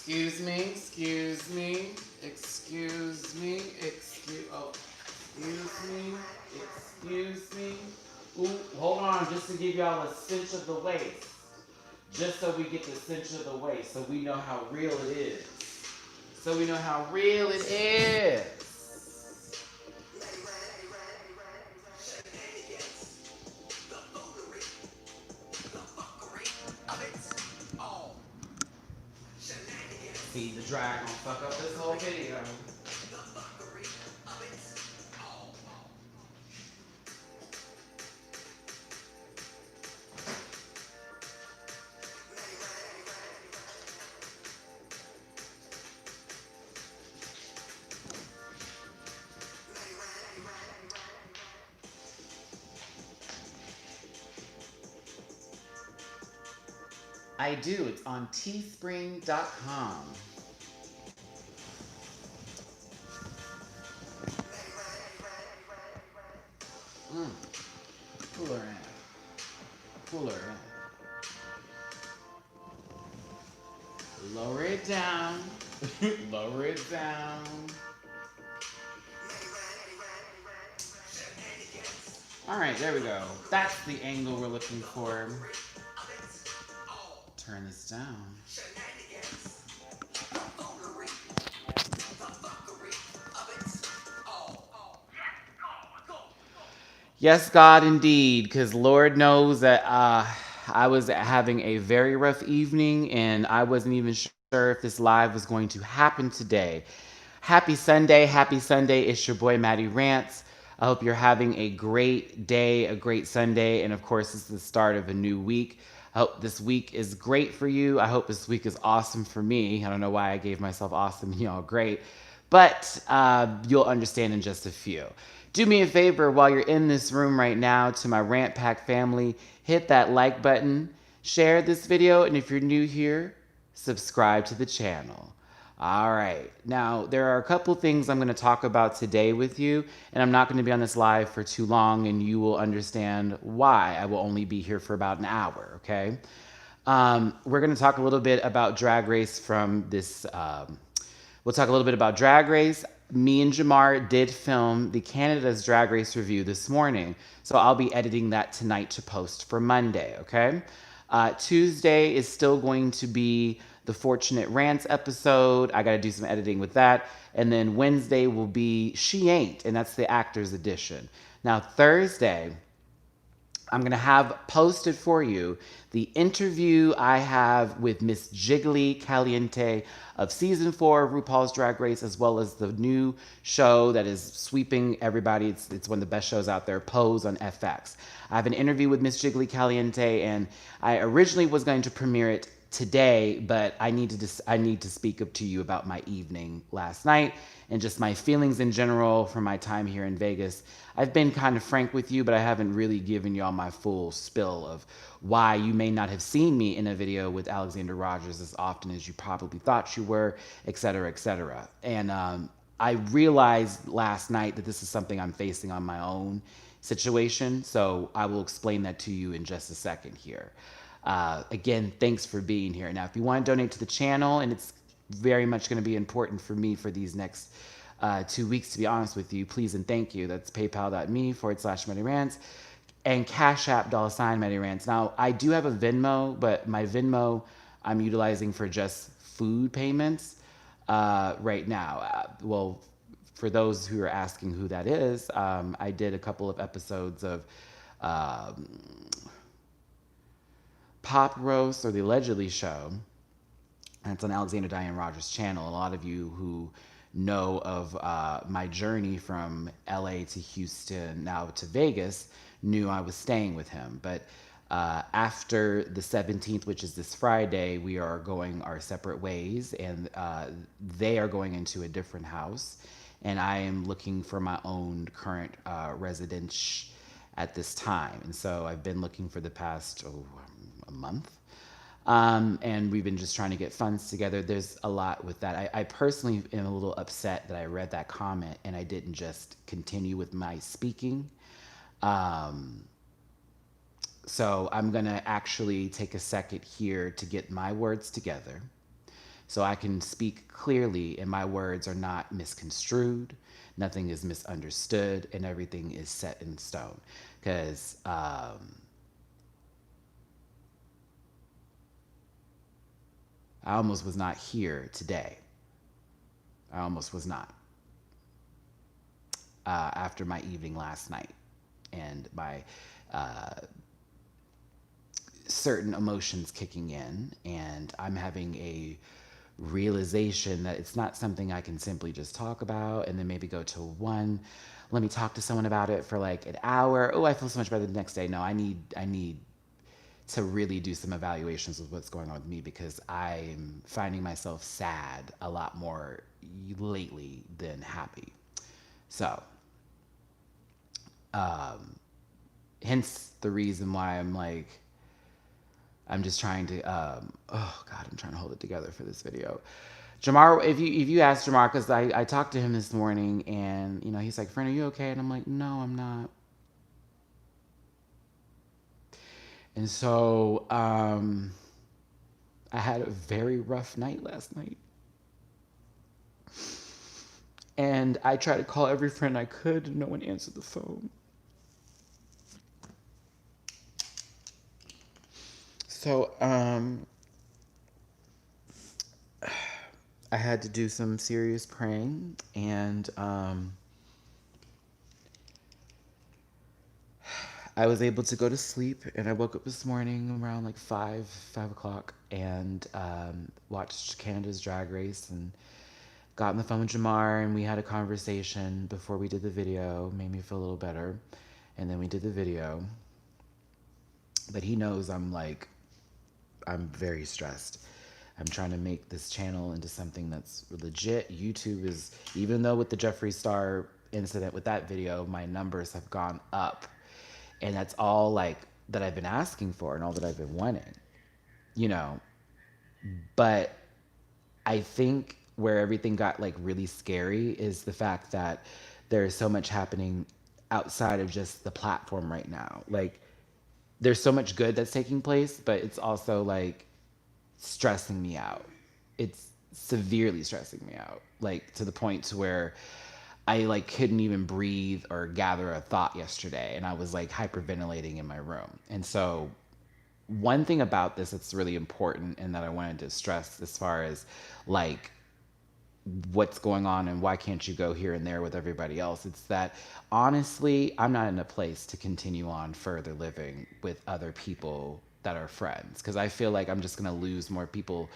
Excuse me, excuse me, excuse me, excuse me, excuse me. Ooh, hold on, just to give y'all a cinch of the waist. Just so we get the cinch of the waist, so we know how real it is. So we know how real it is. See, the drag gonna fuck up this whole video. I do. It's on teespring.com. Mm. Cooler in. Cooler in. Lower it down. Lower it down. All right, there we go. That's the angle we're looking for. Turn this down. Yes, God, indeed, because Lord knows that I was having a very rough evening and I wasn't even sure if this live was going to happen today. Happy Sunday. Happy Sunday. It's your boy, Matty Rants. I hope you're having a great day, a great Sunday, and of course, it's the start of a new week. I hope this week is great for you. I hope this week is awesome for me. I don't know why I gave myself awesome, y'all great, but you'll understand in just a few. Do me a favor while you're in this room right now, to my Rant Pack family, hit that like button, share this video, and if you're new here, subscribe to the channel. All right. Now, there are a couple things I'm going to talk about today with you, and I'm not going to be on this live for too long, and you will understand why. I will only be here for about an hour, okay? We're going to talk a little bit about Drag Race from this. We'll talk a little bit about Drag Race. Me and Jamar did film the Canada's Drag Race review this morning, so I'll be editing that tonight to post for Monday, okay? Tuesday is still going to be the Fortunate Rants episode. I got to do some editing with that. And then Wednesday will be She Ain't, and that's the actor's edition. Now, Thursday, I'm going to have posted for you the interview I have with Miss Jiggly Caliente of season 4 of RuPaul's Drag Race, as well as the new show that is sweeping everybody. It's one of the best shows out there, Pose on FX. I have an interview with Miss Jiggly Caliente, and I originally was going to premiere it today, but I need to speak up to you about my evening last night and just my feelings in general from my time here in Vegas. I've been kind of frank with you, but I haven't really given y'all my full spill of why you may not have seen me in a video with Alexander Rogers as often as you probably thought you were, et cetera, et cetera. And I realized last night that this is something I'm facing on my own situation, so I will explain that to you in just a second here. Again, thanks for being here. Now, if you want to donate to the channel, and it's very much going to be important for me for these next 2 weeks, to be honest with you, please and thank you. That's paypal.me/MattyRants and Cash App $MattyRants. Now, I do have a Venmo, but my Venmo I'm utilizing for just food payments right now. Well, for those who are asking who that is, I did a couple of episodes of Pop Roast, or the Allegedly Show, and it's on Alexander Diane Rogers' channel. A lot of you who know of my journey from LA to Houston, now to Vegas, knew I was staying with him. But after the 17th, which is this Friday, we are going our separate ways, and they are going into a different house, and I am looking for my own current residence at this time. And so I've been looking for the past a month. And we've been just trying to get funds together. There's a lot with that. I personally am a little upset that I read that comment and I didn't just continue with my speaking. So I'm going to actually take a second here to get my words together, so I can speak clearly and my words are not misconstrued, nothing is misunderstood, and everything is set in stone. Because I almost was not here today. I almost was not after my evening last night and my uh, certain emotions kicking in, and I'm having a realization that it's not something I can simply just talk about and then maybe go to one. Let me talk to someone about it for like an hour. Oh, I feel so much better the next day. No, I need to really do some evaluations of what's going on with me because I'm finding myself sad a lot more lately than happy. So, hence the reason why I'm just trying to oh god, I'm trying to hold it together for this video. Jamar, if you ask Jamar, because I talked to him this morning and he's like, "Friend, are you okay?" And I'm like, "No, I'm not." And so I had a very rough night last night. And I tried to call every friend I could, and no one answered the phone. So I had to do some serious praying, and I was able to go to sleep. And I woke up this morning around like 5 o'clock, and watched Canada's Drag Race, and got on the phone with Jamar, and we had a conversation before we did the video. Made me feel a little better, and then we did the video. But he knows I'm very stressed. I'm trying to make this channel into something that's legit. YouTube is, even though with the Jeffree Star incident with that video, my numbers have gone up. And that's all like that I've been asking for and all that I've been wanting, you know. But I think where everything got like really scary is the fact that there is so much happening outside of just the platform right now. Like there's so much good that's taking place, but it's also like stressing me out. It's severely stressing me out, like to the point to where I like couldn't even breathe or gather a thought yesterday, and I was like hyperventilating in my room. And so one thing about this that's really important and that I wanted to stress as far as like what's going on and why can't you go here and there with everybody else, it's that honestly I'm not in a place to continue on further living with other people that are friends, because I feel like I'm just going to lose more people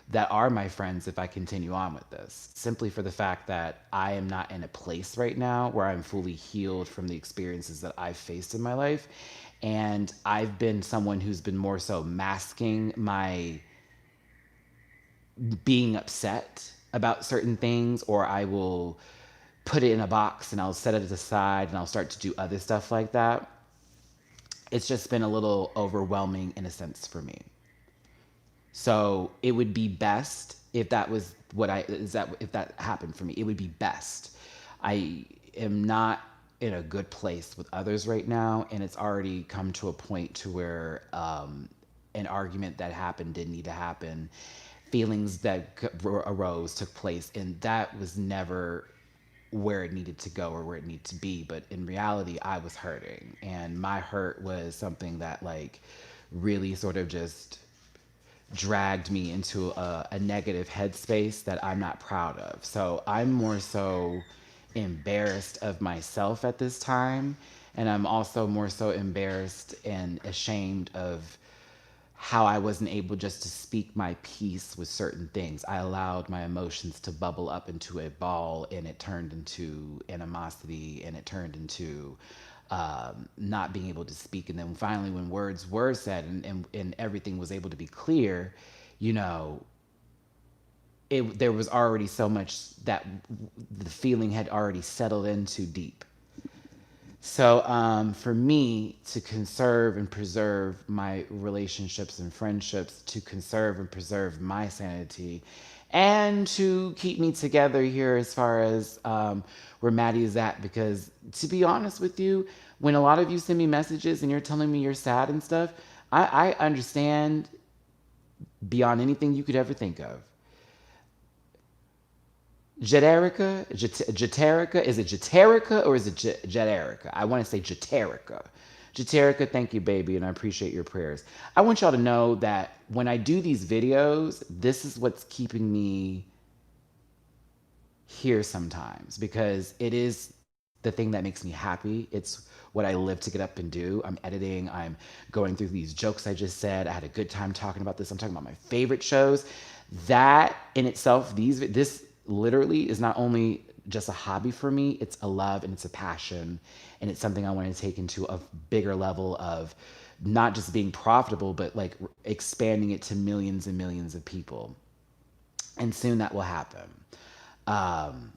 that are my friends if I continue on with this, simply for the fact that I am not in a place right now where I'm fully healed from the experiences that I've faced in my life. And I've been someone who's been more so masking my being upset about certain things, or I will put it in a box and I'll set it aside and I'll start to do other stuff like that. It's just been a little overwhelming in a sense for me. So it would be best if that was what I is that if that happened for me, it would be best. I am not in a good place with others right now, and it's already come to a point to where an argument that happened didn't need to happen. Feelings that arose took place, and that was never where it needed to go or where it needed to be. But in reality, I was hurting, and my hurt was something that like really sort of just dragged me into a negative headspace that I'm not proud of. So I'm more so embarrassed of myself at this time. And I'm also more so embarrassed and ashamed of how I wasn't able just to speak my piece with certain things. I allowed my emotions to bubble up into a ball, and it turned into animosity, and it turned into not being able to speak. And then finally, when words were said and everything was able to be clear, you know, there was already so much that the feeling had already settled in too deep. So for me to conserve and preserve my relationships and friendships, to conserve and preserve my sanity, and to keep me together here as far as where Matty is at, because to be honest with you, when a lot of you send me messages and you're telling me you're sad and stuff, I understand beyond anything you could ever think of. Jeterica? Jeterica? Is it Jeterica or is it Jeterica? I want to say Jeterica. Jeterica, thank you, baby, and I appreciate your prayers. I want y'all to know that when I do these videos, this is what's keeping me here sometimes because it is the thing that makes me happy. It's what I live to get up and do. I'm editing, I'm going through these jokes I just said. I had a good time talking about this. I'm talking about my favorite shows. That in itself, this literally is not only just a hobby for me, it's a love and it's a passion. And it's something I want to take into a bigger level of not just being profitable, but like expanding it to millions and millions of people. And soon that will happen. Um,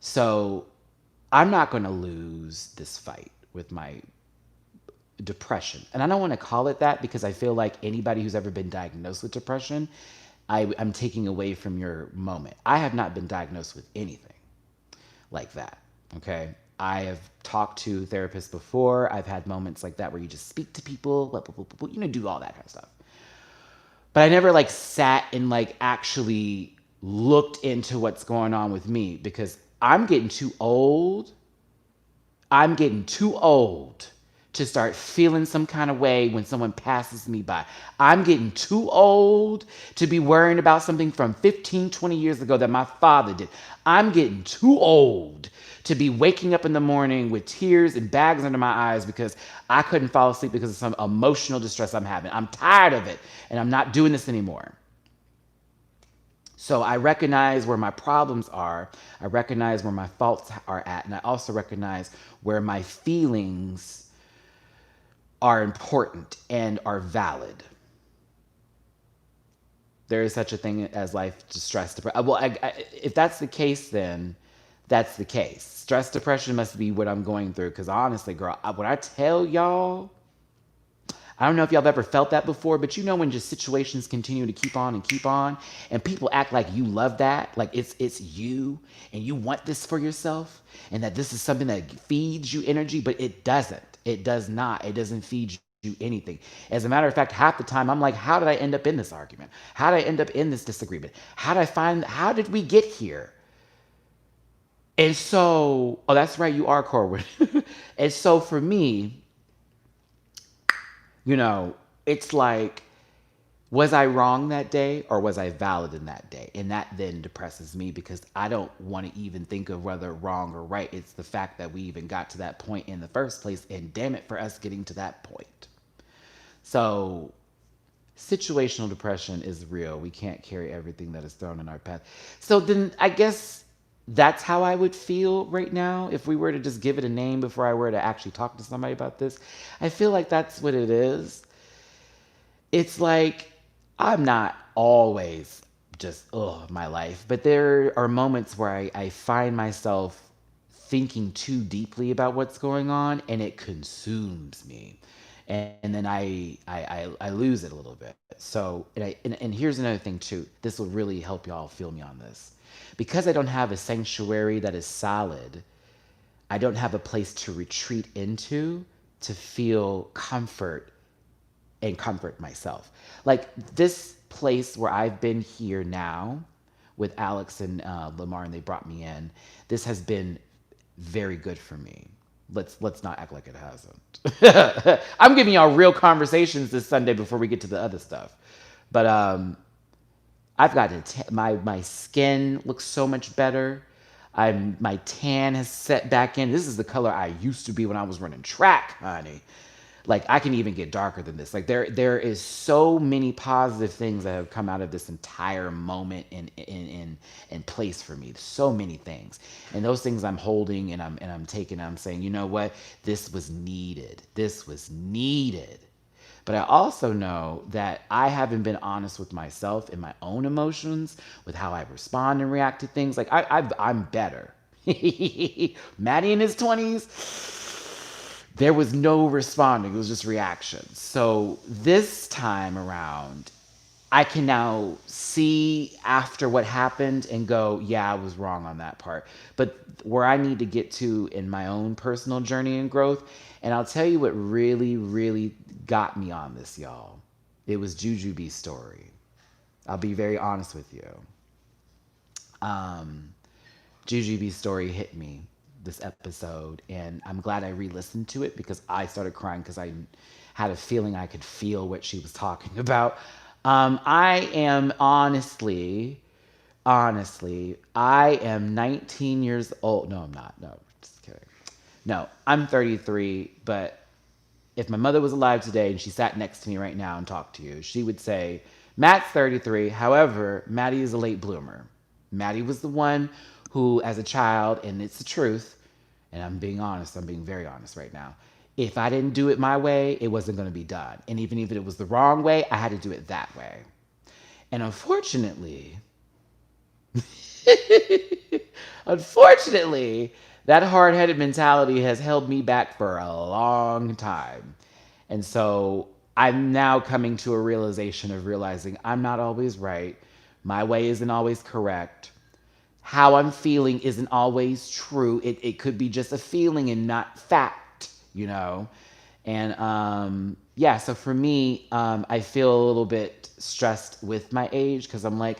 so I'm not going to lose this fight with my depression. And I don't want to call it that because I feel like anybody who's ever been diagnosed with depression, I'm taking away from your moment. I have not been diagnosed with anything like that. Okay. I have talked to therapists before. I've had moments like that where you just speak to people, do all that kind of stuff. But I never like sat and like actually looked into what's going on with me because I'm getting too old to start feeling some kind of way when someone passes me by. I'm getting too old to be worrying about something from 15, 20 years ago that my father did. I'm getting too old to be waking up in the morning with tears and bags under my eyes because I couldn't fall asleep because of some emotional distress I'm having. I'm tired of it and I'm not doing this anymore. So I recognize where my problems are. I recognize where my faults are at. And I also recognize where my feelings are important and are valid. There is such a thing as life distress depression. Well, if that's the case, then that's the case. Stress depression must be what I'm going through. Because honestly, girl, when I tell y'all, I don't know if y'all have ever felt that before, but you know when just situations continue to keep on, and people act like you love that, like it's you, and you want this for yourself, and that this is something that feeds you energy, but it doesn't. It does not. It doesn't feed you anything. As a matter of fact, half the time I'm like, how did I end up in this argument? How did I end up in this disagreement? How did we get here? And so, oh, that's right, you are Corwin. And so for me, you know, it's like, was I wrong that day or was I valid in that day? And that then depresses me because I don't want to even think of whether wrong or right. It's the fact that we even got to that point in the first place. And damn it for us getting to that point. So situational depression is real. We can't carry everything that is thrown in our path. So then I guess that's how I would feel right now if we were to just give it a name before I were to actually talk to somebody about this. I feel like that's what it is. It's like I'm not always just, my life, but there are moments where I find myself thinking too deeply about what's going on and it consumes me. And then I lose it a little bit. So, and here's another thing too. This will really help y'all feel me on this. Because I don't have a sanctuary that is solid, I don't have a place to retreat into to feel comfort and comfort myself. Like this place where I've been here now with Alex and Lamar, and they brought me in. This has been very good for me. Let's not act like it hasn't. I'm giving y'all real conversations this Sunday before we get to the other stuff. But I've got my skin looks so much better. My tan has set back in. This is the color I used to be when I was running track, honey. Like I can even get darker than this. Like there is so many positive things that have come out of this entire moment in place for me. So many things. And those things I'm holding and I'm taking, I'm saying, you know what? This was needed. This was needed. But I also know that I haven't been honest with myself and my own emotions, with how I respond and react to things. Like I'm better. Matty in his 20s, there was no responding. It was just reactions. So this time around, I can now see after what happened and go, yeah, I was wrong on that part. But where I need to get to in my own personal journey and growth, and I'll tell you what really, really got me on this, y'all. It was Jujubee's story. I'll be very honest with you. Um, Jujubee's story hit me this episode, and I'm glad I re-listened to it because I started crying because I had a feeling I could feel what she was talking about. I am honestly, I am 19 years old. No, I'm not. No, just kidding. No, I'm 33, but if my mother was alive today and she sat next to me right now and talked to you, she would say, Matt's 33. However, Matty is a late bloomer. Matty was the one who, as a child, and it's the truth, and I'm being honest, I'm being very honest right now. If I didn't do it my way, it wasn't going to be done. And even if it was the wrong way, I had to do it that way. And unfortunately, unfortunately, that hard headed mentality has held me back for a long time. And so I'm now coming to a realization of realizing I'm not always right. My way isn't always correct. How I'm feeling isn't always true. It could be just a feeling and not fact, you know? And yeah, so for me, I feel a little bit stressed with my age because I'm like,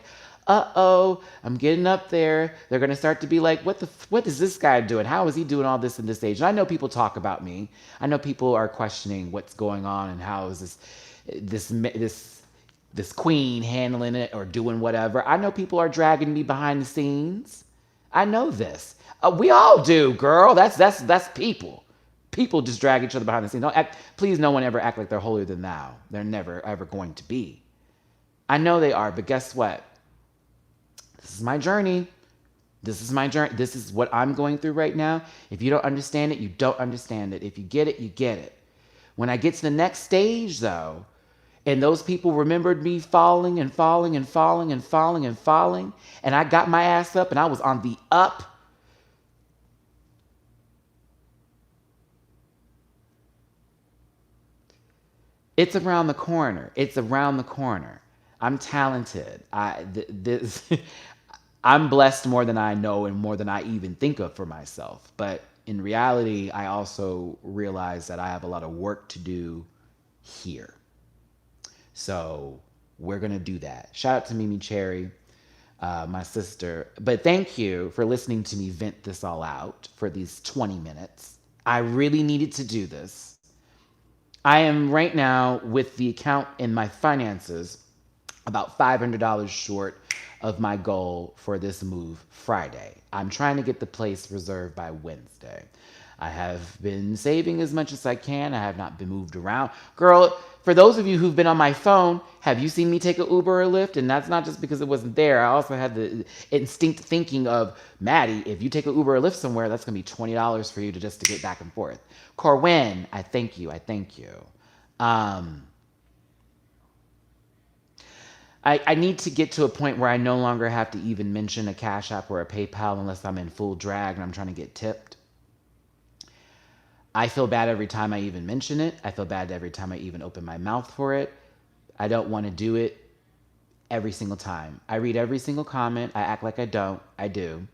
uh-oh, I'm getting up there. They're gonna start to be like, what is this guy doing? How is he doing all this in this age? And I know people talk about me. I know people are questioning what's going on and how is this queen handling it or doing whatever. I know people are dragging me behind the scenes. I know this. We all do, girl. That's people. People just drag each other behind the scenes. Don't act. Please, no one ever act like they're holier than thou. They're never ever going to be. I know they are, but guess what? This is my journey. This is my journey. This is what I'm going through right now. If you don't understand it, you don't understand it. If you get it, you get it. When I get to the next stage, though, and those people remembered me falling and falling and falling and falling and falling, and I got my ass up and I was on the up. It's around the corner. It's around the corner. I'm talented. I'm blessed more than I know and more than I even think of for myself. But in reality, I also realize that I have a lot of work to do here. So we're gonna do that. Shout out to Mimi Cherry, my sister. But thank you for listening to me vent this all out for these 20 minutes. I really needed to do this. I am right now with the account in my finances about $500 short of my goal for this move Friday. I'm trying to get the place reserved by Wednesday. I have been saving as much as I can. I have not been moved around. Girl, for those of you who've been on my phone, have you seen me take an Uber or Lyft? And that's not just because it wasn't there. I also had the instinct thinking of, Maddie, if you take an Uber or Lyft somewhere, that's going to be $20 for you to just to get back and forth. Corwin, I thank you. I thank you. I need to get to a point where I no longer have to even mention a Cash App or a PayPal unless I'm in full drag and I'm trying to get tipped. I feel bad every time I even mention it. I feel bad every time I even open my mouth for it. I don't want to do it every single time. I read every single comment. I act like I don't. I do.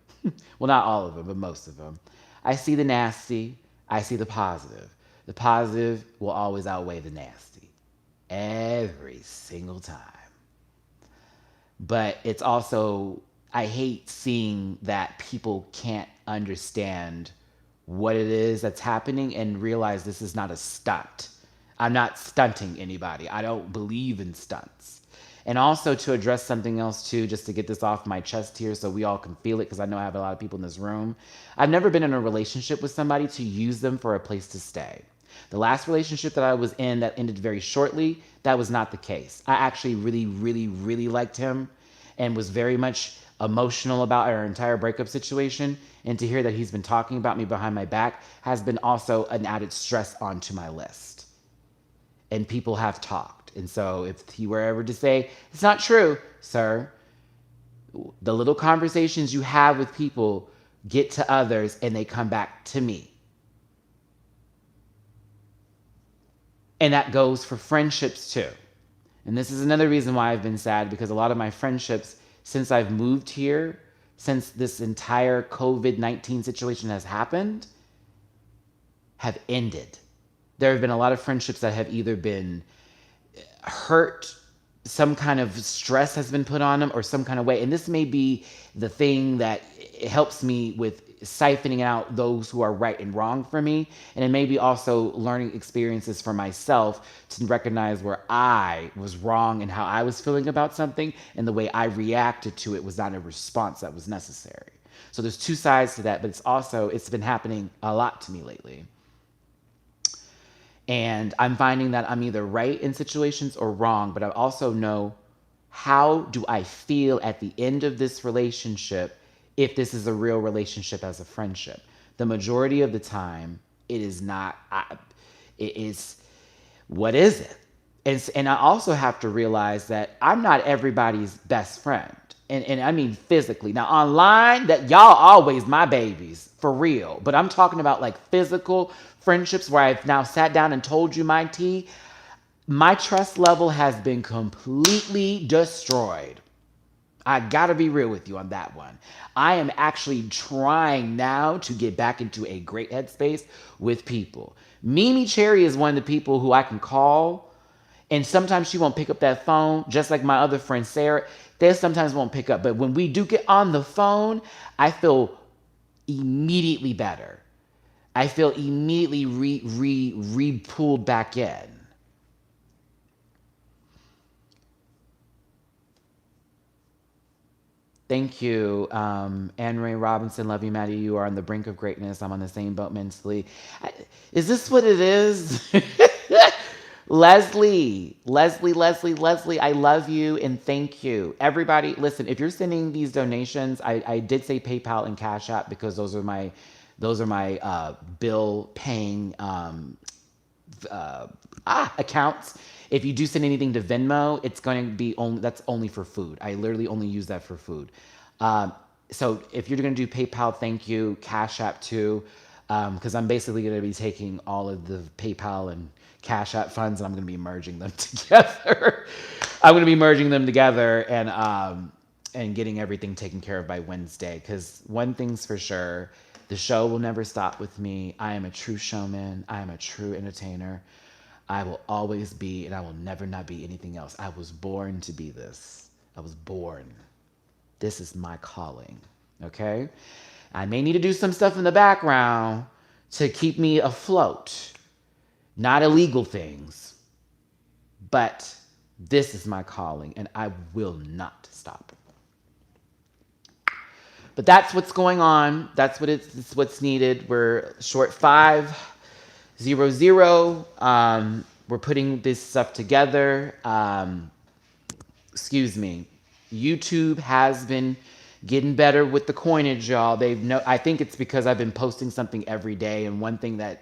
Well, not all of them, but most of them. I see the nasty. I see the positive. The positive will always outweigh the nasty. Every single time. But it's also, I hate seeing that people can't understand what it is that's happening and realize this is not a stunt. I'm not stunting anybody. I don't believe in stunts. And also to address something else too, just to get this off my chest here so we all can feel it, because I know I have a lot of people in this room. I've never been in a relationship with somebody to use them for a place to stay. The last relationship that I was in that ended very shortly, that was not the case. I actually really, really, really liked him and was very much emotional about our entire breakup situation. And to hear that he's been talking about me behind my back has been also an added stress onto my list. And people have talked. And so if he were ever to say, it's not true, sir, the little conversations you have with people get to others and they come back to me. And that goes for friendships too. And this is another reason why I've been sad, because a lot of my friendships since I've moved here, since this entire COVID-19 situation has happened, have ended. There have been a lot of friendships that have either been hurt some kind of stress has been put on them or some kind of way. And this may be the thing that helps me with siphoning out those who are right and wrong for me. And it may be also learning experiences for myself to recognize where I was wrong and how I was feeling about something, and the way I reacted to it was not a response that was necessary. So there's two sides to that, but it's been happening a lot to me lately. And I'm finding that I'm either right in situations or wrong, but I also know, how do I feel at the end of this relationship if this is a real relationship as a friendship? The majority of the time, it is not. It is, what is it? And I also have to realize that I'm not everybody's best friend. And I mean physically. Now online, that y'all always my babies, for real. But I'm talking about like physical friendships where I've now sat down and told you my tea. My trust level has been completely destroyed. I gotta be real with you on that one. I am actually trying now to get back into a great headspace with people. Mimi Cherry is one of the people who I can call, and sometimes she won't pick up that phone, just like my other friend Sarah. They sometimes won't pick up. But when we do get on the phone, I feel immediately better. I feel immediately pulled back in. Thank you, Anne Marie Robinson. Love you, Maddie. You are on the brink of greatness. I'm on the same boat mentally. Is this what it is? Leslie, I love you and thank you. Everybody, listen, if you're sending these donations, I did say PayPal and Cash App because those are my bill paying accounts. If you do send anything to Venmo, it's going to be only, that's only for food. I literally only use that for food. Um, so if you're going to do PayPal, thank you. Cash App too, because I'm basically going to be taking all of the PayPal and Cash App funds and I'm going to be merging them together. I'm going to be merging them together and getting everything taken care of by Wednesday. Because one thing's for sure, the show will never stop with me. I am a true showman. I am a true entertainer. I will always be, and I will never not be anything else. I was born to be this. I was born. This is my calling. Okay? I may need to do some stuff in the background to keep me afloat. Not illegal things. But this is my calling, and I will not stop. But that's what's going on. It's what's needed. We're short 500. We're putting this stuff together. Excuse me. YouTube has been getting better with the coinage, y'all. I think it's because I've been posting something every day. And one thing that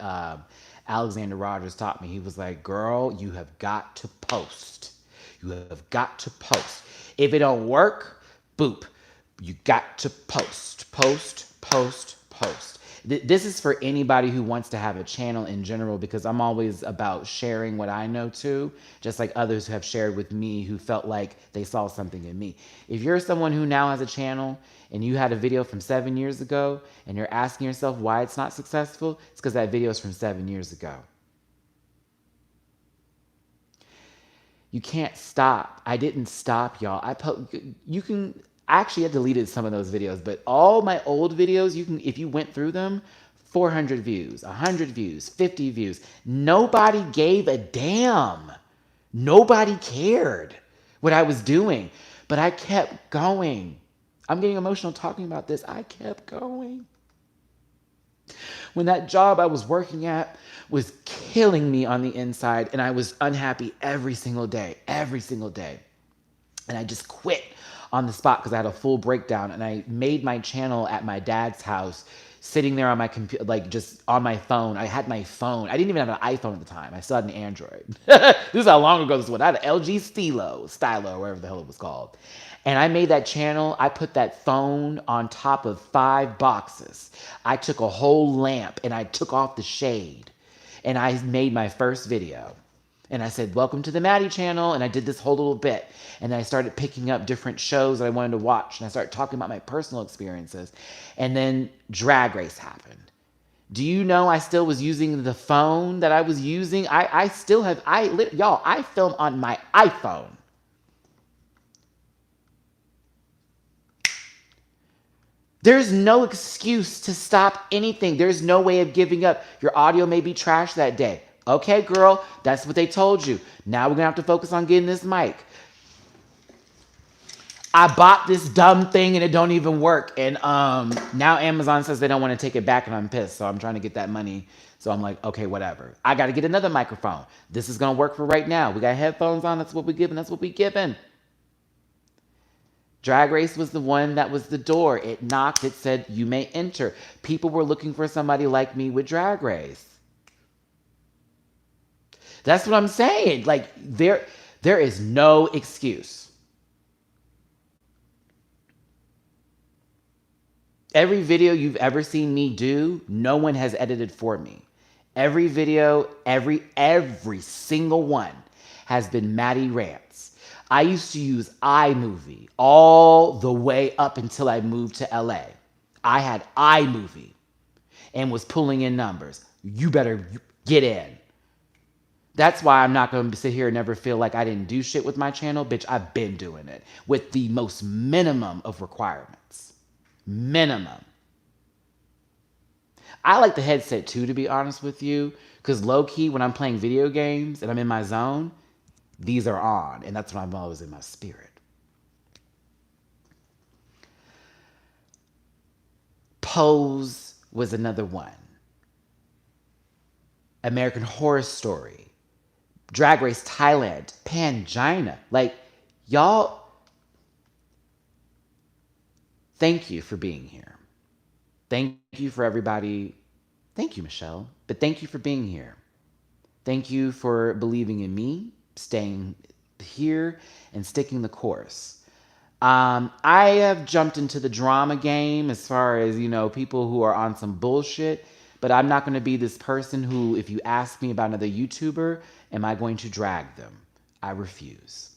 Alexander Rogers taught me, he was like, "Girl, you have got to post. You have got to post. If it don't work, boop. You got to post, post, post, post." This is for anybody who wants to have a channel in general, because I'm always about sharing what I know too, just like others who have shared with me who felt like they saw something in me. If you're someone who now has a channel and you had a video from 7 years ago and you're asking yourself why it's not successful, it's because that video is from 7 years ago. You can't stop. I didn't stop, y'all. You can. I actually had deleted some of those videos, but all my old videos, if you went through them, 400 views, 100 views, 50 views. Nobody gave a damn. Nobody cared what I was doing, but I kept going. I'm getting emotional talking about this. I kept going. When that job I was working at was killing me on the inside, and I was unhappy every single day, every single day. And I just quit on the spot because I had a full breakdown, and I made my channel at my dad's house, sitting there on my computer, like just on my phone. I had my phone. I didn't even have an iPhone at the time. I still had an Android. This is how long ago this was. I had an LG Stylo, whatever the hell it was called. And I made that channel. I put that phone on top of 5 boxes. I took a whole lamp and I took off the shade. And I made my first video. And I said, "Welcome to the Matty channel." And I did this whole little bit. And then I started picking up different shows that I wanted to watch. And I started talking about my personal experiences. And then Drag Race happened. Do you know I still was using the phone that I was using? I still have, y'all, I film on my iPhone. There's no excuse to stop anything. There's no way of giving up. Your audio may be trash that day. Okay, girl, that's what they told you. Now we're gonna have to focus on getting this mic. I bought this dumb thing and it don't even work. And now Amazon says they don't want to take it back and I'm pissed. So I'm trying to get that money. So I'm like, okay, whatever. I got to get another microphone. This is going to work for right now. We got headphones on. That's what we're giving. That's what we're giving. Drag Race was the one that was the door. It knocked. It said, you may enter. People were looking for somebody like me with Drag Race. That's what I'm saying. Like, there is no excuse. Every video you've ever seen me do, no one has edited for me. Every video, every single one has been Matty Rants. I used to use iMovie all the way up until I moved to LA. I had iMovie and was pulling in numbers. You better get in. That's why I'm not going to sit here and never feel like I didn't do shit with my channel. Bitch, I've been doing it with the most minimum of requirements. Minimum. I like the headset too, to be honest with you, because low key, when I'm playing video games and I'm in my zone, these are on, and that's when I'm always in my spirit. Pose was another one. American Horror Story, Drag Race Thailand, Pangina. Like, y'all, thank you for being here. Thank you for everybody. Thank you, Michelle. But thank you for being here. Thank you for believing in me, staying here, and sticking the course. I have jumped into the drama game as far as, people who are on some bullshit. But I'm not going to be this person who, if you ask me about another YouTuber, am I going to drag them? I refuse.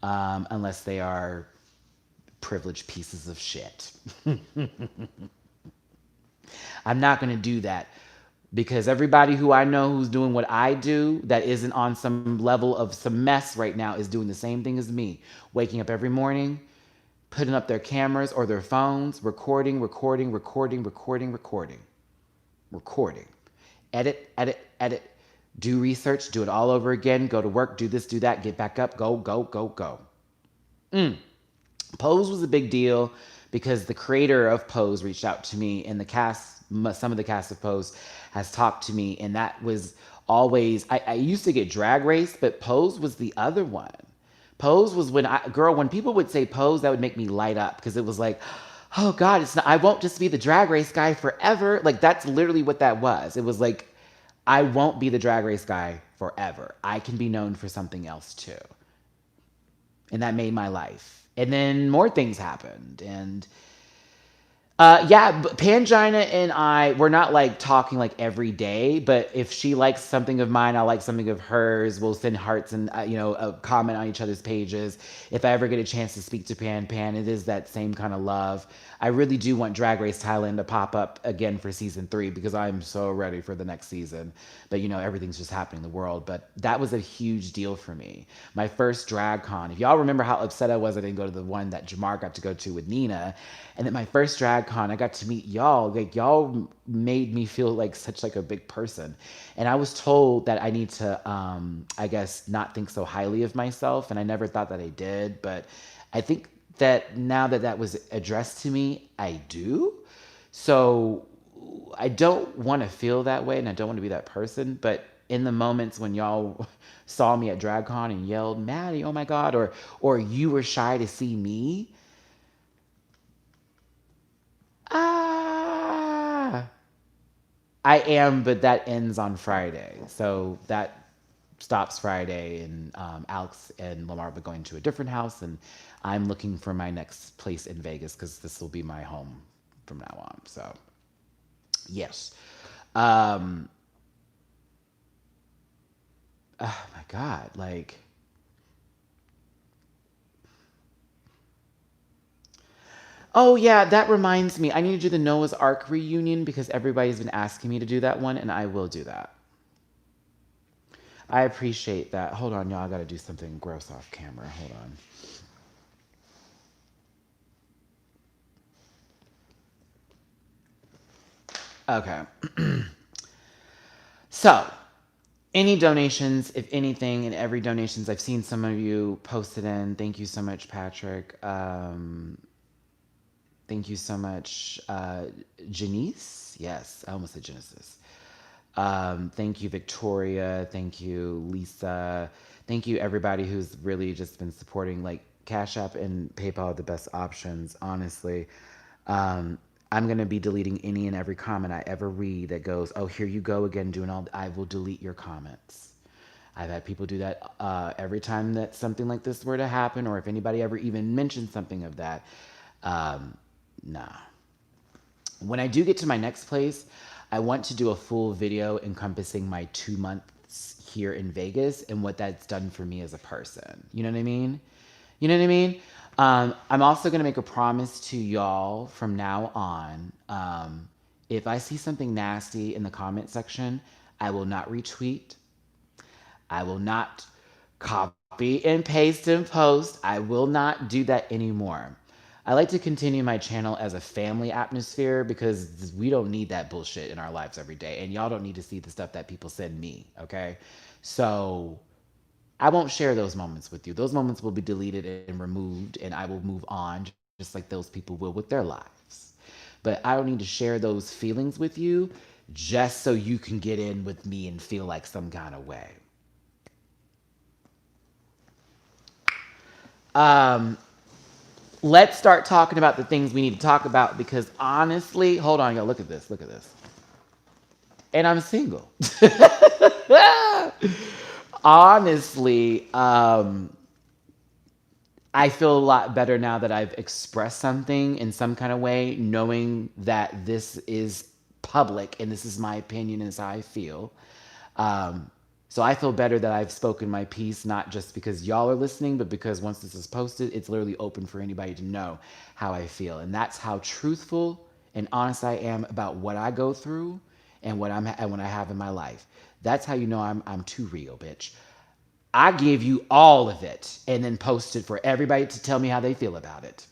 Unless they are privileged pieces of shit. I'm not going to do that because everybody who I know who's doing what I do that isn't on some level of some mess right now is doing the same thing as me. Waking up every morning, putting up their cameras or their phones, recording. Edit, do research, do it all over again, go to work, do this, do that, get back up, go. Pose was a big deal because the creator of Pose reached out to me and some of the cast of Pose has talked to me, and that was always, I used to get Drag Race, but Pose was the other one. Pose was when people would say Pose, that would make me light up because it was like, oh God, I won't just be the Drag Race guy forever. Like, that's literally what that was. It was like, I won't be the Drag Race guy forever. I can be known for something else too. And that made my life. And then more things happened. And Pangina and I, we're not like talking like every day, but if she likes something of mine, I like something of hers. We'll send hearts and, comment on each other's pages. If I ever get a chance to speak to Pan, it is that same kind of love. I really do want Drag Race Thailand to pop up again for season 3 because I'm so ready for the next season. But, everything's just happening in the world. But that was a huge deal for me. My first drag con. If y'all remember how upset I was I didn't go to the one that Jamar got to go to with Nina. And then my first drag con, I got to meet y'all. Like, y'all made me feel like such like a big person. And I was told that I need to, I guess, not think so highly of myself. And I never thought that I did. But I think that now that was addressed to me, I do. So I don't want to feel that way and I don't want to be that person. But in the moments when y'all saw me at DragCon and yelled, Maddie, oh my God, or you were shy to see me, I am, but that ends on Friday. So that stops Friday, and Alex and Lamar will be going to a different house, and I'm looking for my next place in Vegas because this will be my home from now on. So, yes. Oh my God, like... Oh yeah, that reminds me. I need to do the Noah's Ark reunion because everybody's been asking me to do that one, and I will do that. I appreciate that. Hold on, y'all. I gotta do something gross off camera. Hold on. Okay. So, any donations, if anything, and every donations, I've seen some of you posted in. Thank you so much, Patrick. Thank you so much, Janice. Yes, I almost said Genesis. Thank you, Victoria. Thank you, Lisa. Thank you, everybody who's really just been supporting. Like, Cash App and PayPal are the best options, honestly. Um, I'm going to be deleting any and every comment I ever read that goes, oh, here you go again doing all. I will delete your comments. I've had people do that every time that something like this were to happen, or if anybody ever even mentioned something of that. Um, nah. When I do get to my next place, I want to do a full video encompassing my 2 months here in Vegas and what that's done for me as a person. You know what I mean? You know what I mean? I'm also going to make a promise to y'all from now on. If I see something nasty in the comment section, I will not retweet. I will not copy and paste and post. I will not do that anymore. I like to continue my channel as a family atmosphere because we don't need that bullshit in our lives every day. And y'all don't need to see the stuff that people send me, okay? So I won't share those moments with you. Those moments will be deleted and removed, and I will move on just like those people will with their lives. But I don't need to share those feelings with you just so you can get in with me and feel like some kind of way. Let's start talking about the things we need to talk about because honestly, hold on, y'all, look at this, look at this. And I'm single. Honestly, I feel a lot better now that I've expressed something in some kind of way, knowing that this is public and this is my opinion and this is how I feel. So I feel better that I've spoken my piece, not just because y'all are listening, but because once this is posted, it's literally open for anybody to know how I feel. And that's how truthful and honest I am about what I go through and what I have in my life. That's how you know I'm too real, bitch. I give you all of it and then post it for everybody to tell me how they feel about it.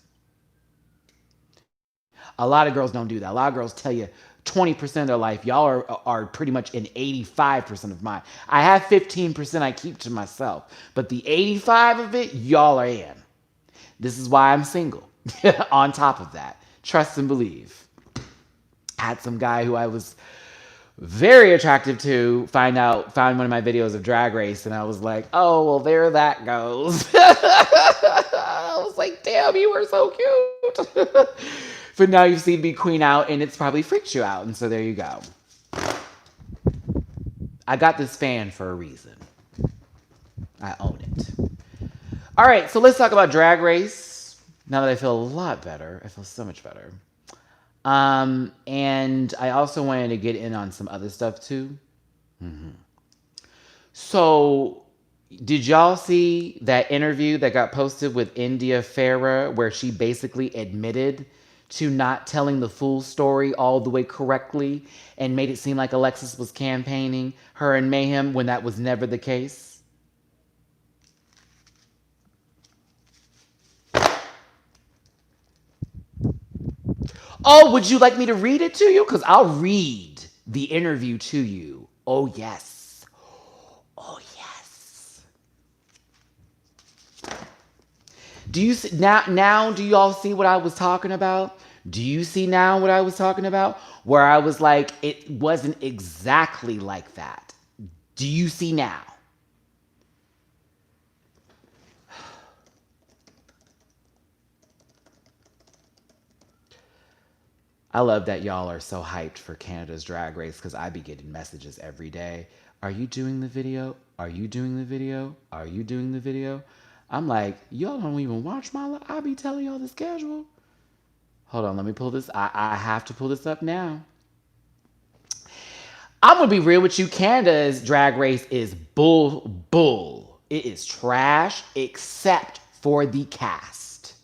A lot of girls don't do that. A lot of girls tell you 20% of their life. Y'all are pretty much in 85% of mine. I have 15% I keep to myself, but the 85 of it, y'all are in. This is why I'm single. On top of that, trust and believe. I had some guy who I was very attractive to found one of my videos of Drag Race, and I was like, oh, well, there that goes. I was like, damn, you were so cute. But now you've seen me queen out, and it's probably freaked you out, and so there you go. I got this fan for a reason. I own it. All right, so let's talk about Drag Race. Now that I feel a lot better, I feel so much better. And I also wanted to get in on some other stuff too. So, did y'all see that interview that got posted with India Farah where she basically admitted to not telling the full story all the way correctly and made it seem like Alexis was campaigning her and Mayhem when that was never the case? Oh, would you like me to read it to you? Because I'll read the interview to you. Oh, yes. Oh, yes. Do you see, now do y'all see what I was talking about? Do you see now what I was talking about? Where I was like, it wasn't exactly like that. Do you see now? I love that y'all are so hyped for Canada's Drag Race because I be getting messages every day. Are you doing the video? Are you doing the video? Are you doing the video? I'm like, y'all don't even watch my live. I be telling y'all the schedule. Hold on, let me pull this. I have to pull this up now. I'm gonna be real with you. Canada's Drag Race is bull. It is trash except for the cast.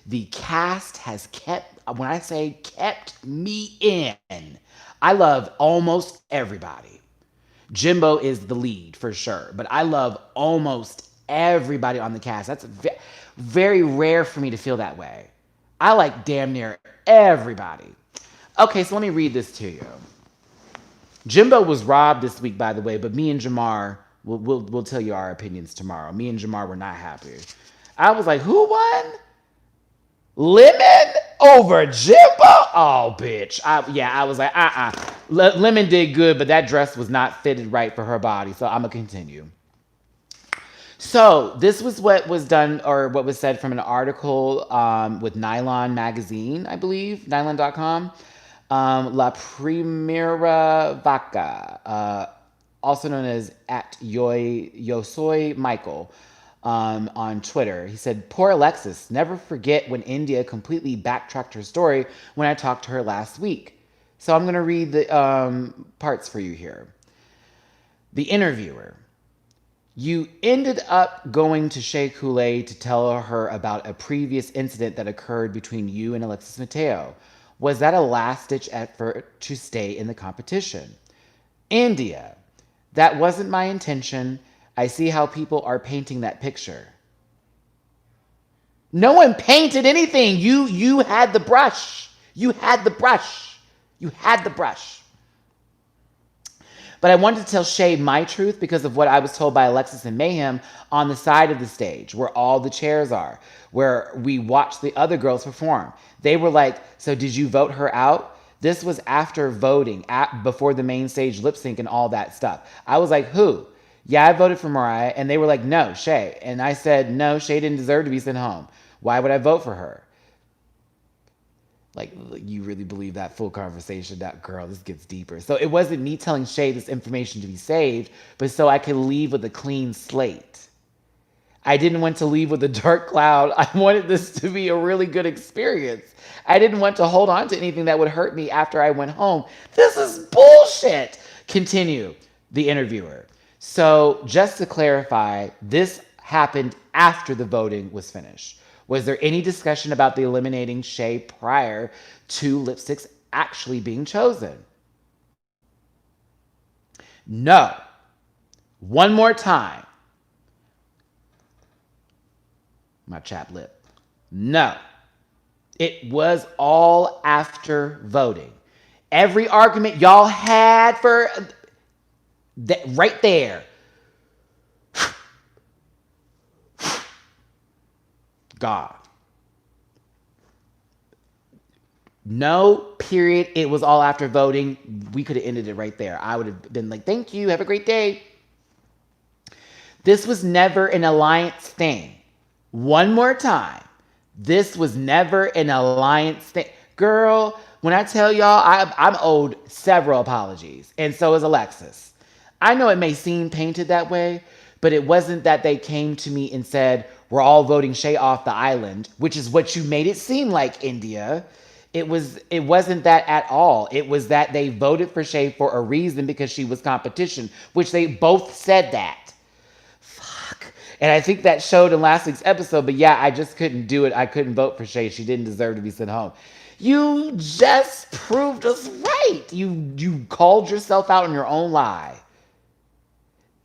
The cast has kept, when I say kept me in, I love almost everybody. Jimbo is the lead for sure, but I love almost everybody on the cast. That's very rare for me to feel that way. I like damn near everybody. Okay, so let me read this to you. Jimbo was robbed this week, by the way, but me and Jamar, we'll tell you our opinions tomorrow. Me and Jamar were not happy. I was like, who won? Lemon over Jimbo? Oh, bitch. I was like, Lemon did good, but that dress was not fitted right for her body. So I'm going to continue. So this was what was done, or what was said from an article with Nylon magazine, I believe, nylon.com. La Primera Vaca, also known as at Yo Soy Michael, on Twitter. He said, "Poor Alexis, never forget when India completely backtracked her story when I talked to her last week." So I'm going to read the parts for you here. The interviewer: "You ended up going to Shea Coulee to tell her about a previous incident that occurred between you and Alexis Mateo. Was that a last-ditch effort to stay in the competition?" India: "That wasn't my intention. I see how people are painting that picture." No one painted anything. You had the brush. You had the brush. You had the brush. But I wanted to tell Shay my truth because of what I was told by Alexis and Mayhem on the side of the stage where all the chairs are, where we watched the other girls perform. They were like, "So did you vote her out?" This was after voting, before the main stage lip sync and all that stuff. I was like, "Who?" "Yeah, I voted for Mariah." And they were like, "No, Shay." And I said, "No, Shay didn't deserve to be sent home. Why would I vote for her?" Like, you really believe that full conversation? That girl, this gets deeper. So it wasn't me telling Shay this information to be saved, but so I could leave with a clean slate. I didn't want to leave with a dark cloud. I wanted this to be a really good experience. I didn't want to hold on to anything that would hurt me after I went home. This is bullshit. Continue, the interviewer. So just to clarify, this happened after the voting was finished. Was there any discussion about the eliminating Shay prior to lipsticks actually being chosen? No. One more time. My chapped lip. No. It was all after voting. Every argument y'all had for that right there. God. No, period. It was all after voting. We could have ended it right there. I would have been like, "Thank you. Have a great day." This was never an alliance thing. One more time. This was never an alliance thing. Girl, when I tell y'all, I'm owed several apologies. And so is Alexis. I know it may seem painted that way, but it wasn't that they came to me and said, "We're all voting Shay off the island," which is what you made it seem like, India. It wasn't that at all. It was that they voted for Shay for a reason because she was competition, which they both said that. Fuck. And I think that showed in last week's episode, but yeah, I just couldn't do it. I couldn't vote for Shay. She didn't deserve to be sent home. You just proved us right. You called yourself out on your own lie.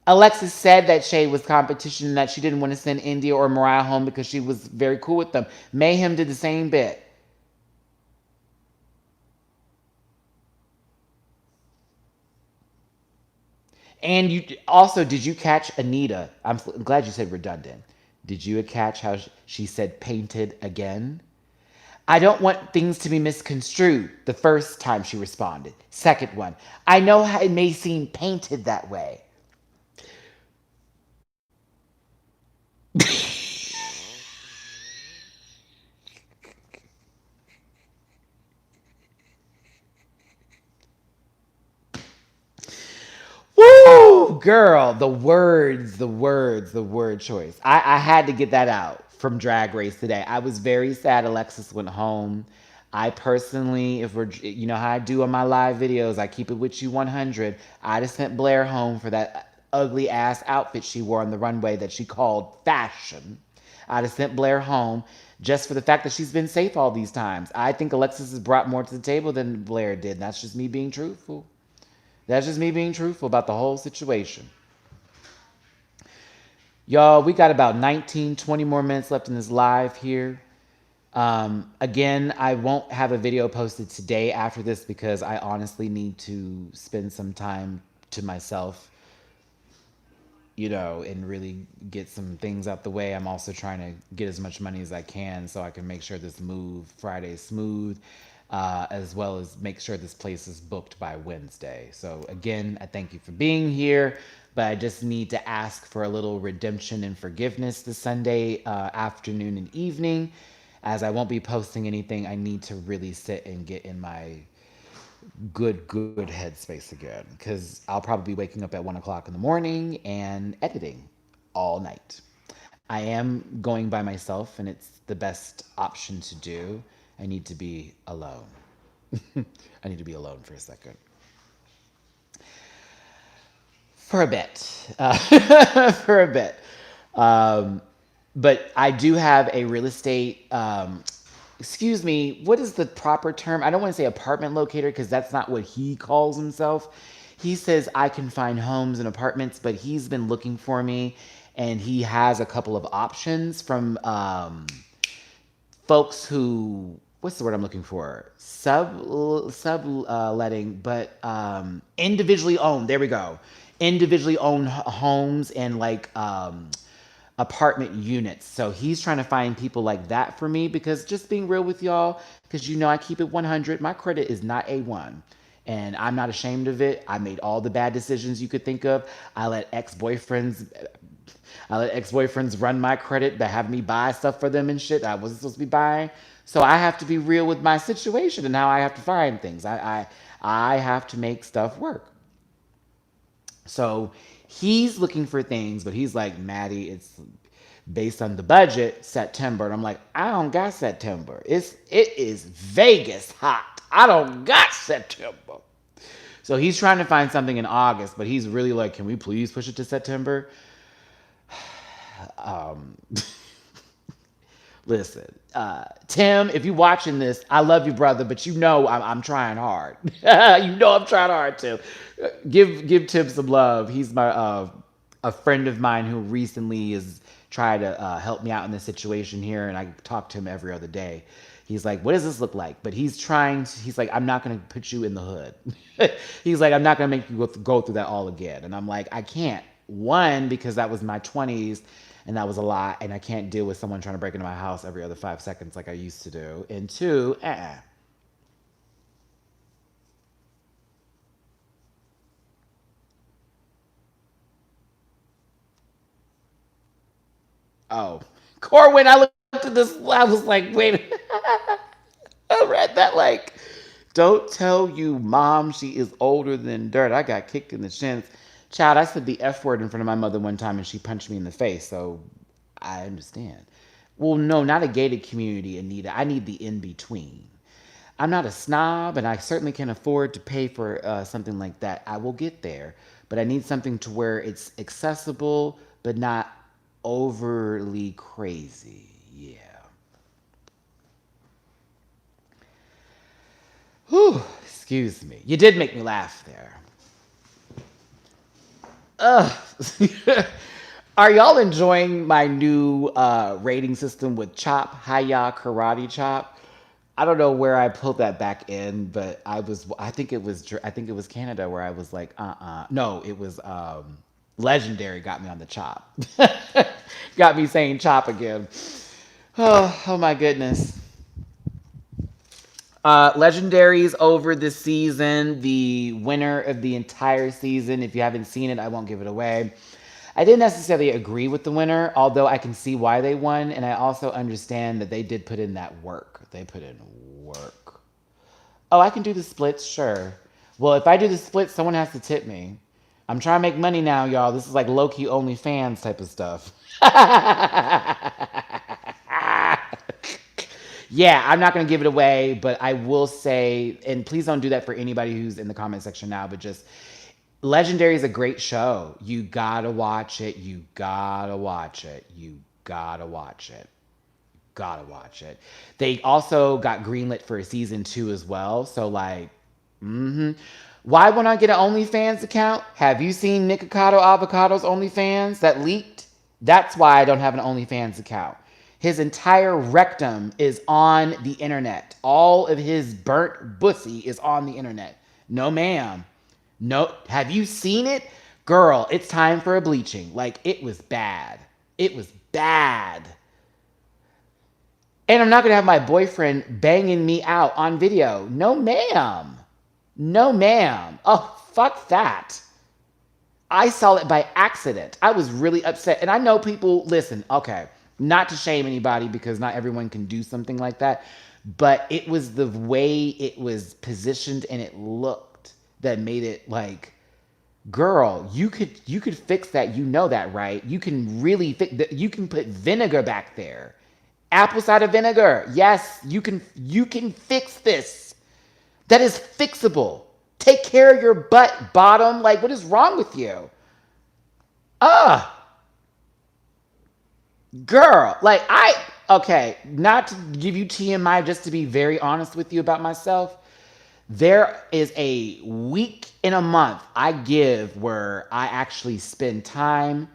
Alexis said that Shay was competition and that she didn't want to send India or Mariah home because she was very cool with them. Mayhem did the same bit. And you also, did you catch Anita? I'm glad you said redundant. Did you catch how she said painted again? "I don't want things to be misconstrued," the first time she responded. Second one, "I know how it may seem painted that way." Woo! Girl, the words, the word choice. I had to get that out from Drag Race today. I was very sad Alexis went home. I personally, if we're, you know how I do on my live videos, I keep it with you 100. I'd have sent Blair home for that ugly ass outfit she wore on the runway that she called fashion. I'd have sent Blair home just for the fact that she's been safe all these times. I think Alexis has brought more to the table than Blair did. And that's just me being truthful. That's just me being truthful about the whole situation. Y'all, we got about 19, 20 more minutes left in this live here. Again, I won't have a video posted today after this because I honestly need to spend some time to myself, and really get some things out the way. I'm also trying to get as much money as I can so I can make sure this move Friday is smooth, as well as make sure this place is booked by Wednesday. So, again, I thank you for being here, but I just need to ask for a little redemption and forgiveness this Sunday afternoon and evening. As I won't be posting anything, I need to really sit and get in my good headspace again because I'll probably be waking up at 1 o'clock in the morning and editing all night. I am going by myself and it's the best option to do. I need to be alone. I need to be alone for a second. For a bit. For a bit. Um, but I do have a real estate, excuse me, what is the proper term? I don't want to say apartment locator because that's not what he calls himself. He says I can find homes and apartments, but he's been looking for me and he has a couple of options from folks who, what's the word I'm looking for? Subletting, but individually owned. There we go. Individually owned homes and like apartment units. So he's trying to find people like that for me because just being real with y'all, because I keep it 100. My credit is not A1. And I'm not ashamed of it. I made all the bad decisions you could think of. I let ex-boyfriends run my credit that have me buy stuff for them and shit I wasn't supposed to be buying. So I have to be real with my situation and how I have to find things. I have to make stuff work. So he's looking for things, but he's like, Maddie, it's based on the budget, September. And I'm like, I don't got September. It is Vegas hot. I don't got September. So he's trying to find something in August, but he's really like, can we please push it to September? Um, Listen, Tim, if you're watching this, I love you, brother, but I'm trying hard. I'm trying hard to give Tim some love. He's my a friend of mine who recently is trying to help me out in this situation here, and I talk to him every other day. He's like, what does this look like? But he's like, I'm not going to put you in the hood. He's like, I'm not going to make you go through that all again. And I'm like, I can't. One, because that was my 20s and that was a lot, and I can't deal with someone trying to break into my house every other 5 seconds like I used to do. And two, oh, Corwin, I looked at this, I was like, wait, I read that like, don't tell you mom she is older than dirt. I got kicked in the shins. Child, I said the F word in front of my mother one time and she punched me in the face, so I understand. Well, no, not a gated community, Anita. I need the in between. I'm not a snob, and I certainly can afford to pay for something like that. I will get there, but I need something to where it's accessible, but not overly crazy. Yeah. Whew, excuse me. You did make me laugh there. Ugh. Are y'all enjoying my new rating system with Chop, Hiya, Karate Chop? I don't know where I pulled that back in, but I think it was Canada where I was like, no, it was Legendary got me on the Chop. Got me saying Chop again. Oh my goodness. Legendary's over this season. The winner of the entire season. If you haven't seen it, I won't give it away. I didn't necessarily agree with the winner, although I can see why they won, and I also understand that they did put in that work. They put in work. Oh, I can do the splits, sure. Well, if I do the splits, someone has to tip me. I'm trying to make money now, y'all. This is like low-key OnlyFans type of stuff. Yeah, I'm not going to give it away, but I will say, and please don't do that for anybody who's in the comment section now, but just Legendary is a great show. You gotta watch it. You gotta watch it. You gotta watch it. Gotta watch it. They also got greenlit for a season 2 as well. So like, why won't I get an OnlyFans account? Have you seen Nikocado Avocado's OnlyFans that leaked? That's why I don't have an OnlyFans account. His entire rectum is on the internet. All of his burnt pussy is on the internet. No, ma'am. No, have you seen it? Girl, it's time for a bleaching. Like, it was bad. It was bad. And I'm not going to have my boyfriend banging me out on video. No, ma'am. No, ma'am. Oh, fuck that. I saw it by accident. I was really upset. And I know people, listen, okay, not to shame anybody because not everyone can do something like that. But it was the way it was positioned and it looked that made it like, girl, you could fix that. You know that, right? You can really fix. You can put vinegar back there, apple cider vinegar. Yes, you can fix this. That is fixable. Take care of your butt, bottom. Like, what is wrong with you? Ah, girl. Okay, not to give you TMI, just to be very honest with you about myself. There is a week in a month I give where I actually spend time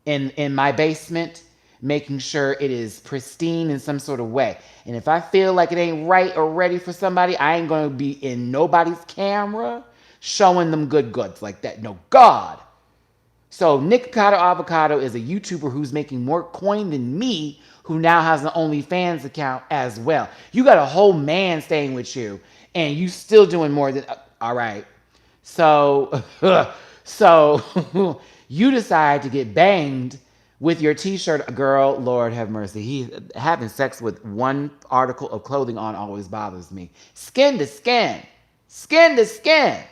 in my basement, making sure it is pristine in some sort of way. And if I feel like it ain't right or ready for somebody, I ain't gonna be in nobody's camera showing them good goods like that. No, God. So Nikocado Avocado is a YouTuber who's making more coin than me, who now has an OnlyFans account as well. You got a whole man staying with you, and you still doing more than all right. So, so you decide to get banged with your T-shirt, girl. Lord have mercy. He having sex with one article of clothing on always bothers me. Skin to skin, skin to skin.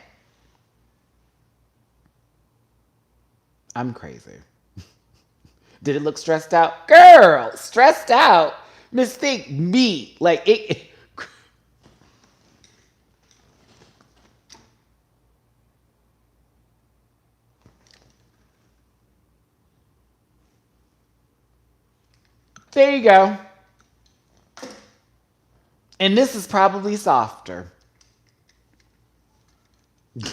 I'm crazy. Did it look stressed out? Girl, stressed out. Mistake me. Like it. There you go. And this is probably softer.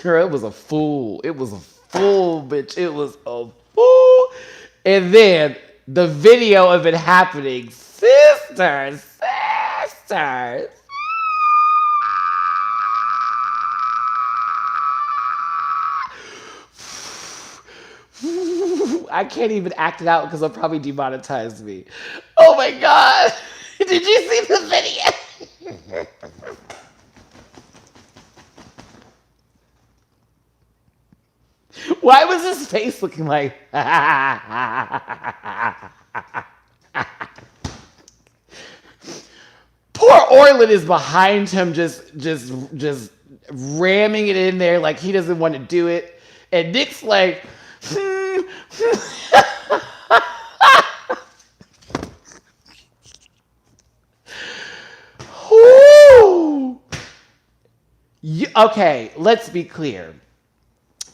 Girl, it was a fool. It was a fool, bitch. It was a fool. And then the video of it happening. Sisters, sisters. I can't even act it out because they'll probably demonetize me. Oh my God. Did you see the video? Why was his face looking like? Poor Orland is behind him, just ramming it in there like he doesn't want to do it, and Nick's like, Whoo! Okay, let's be clear.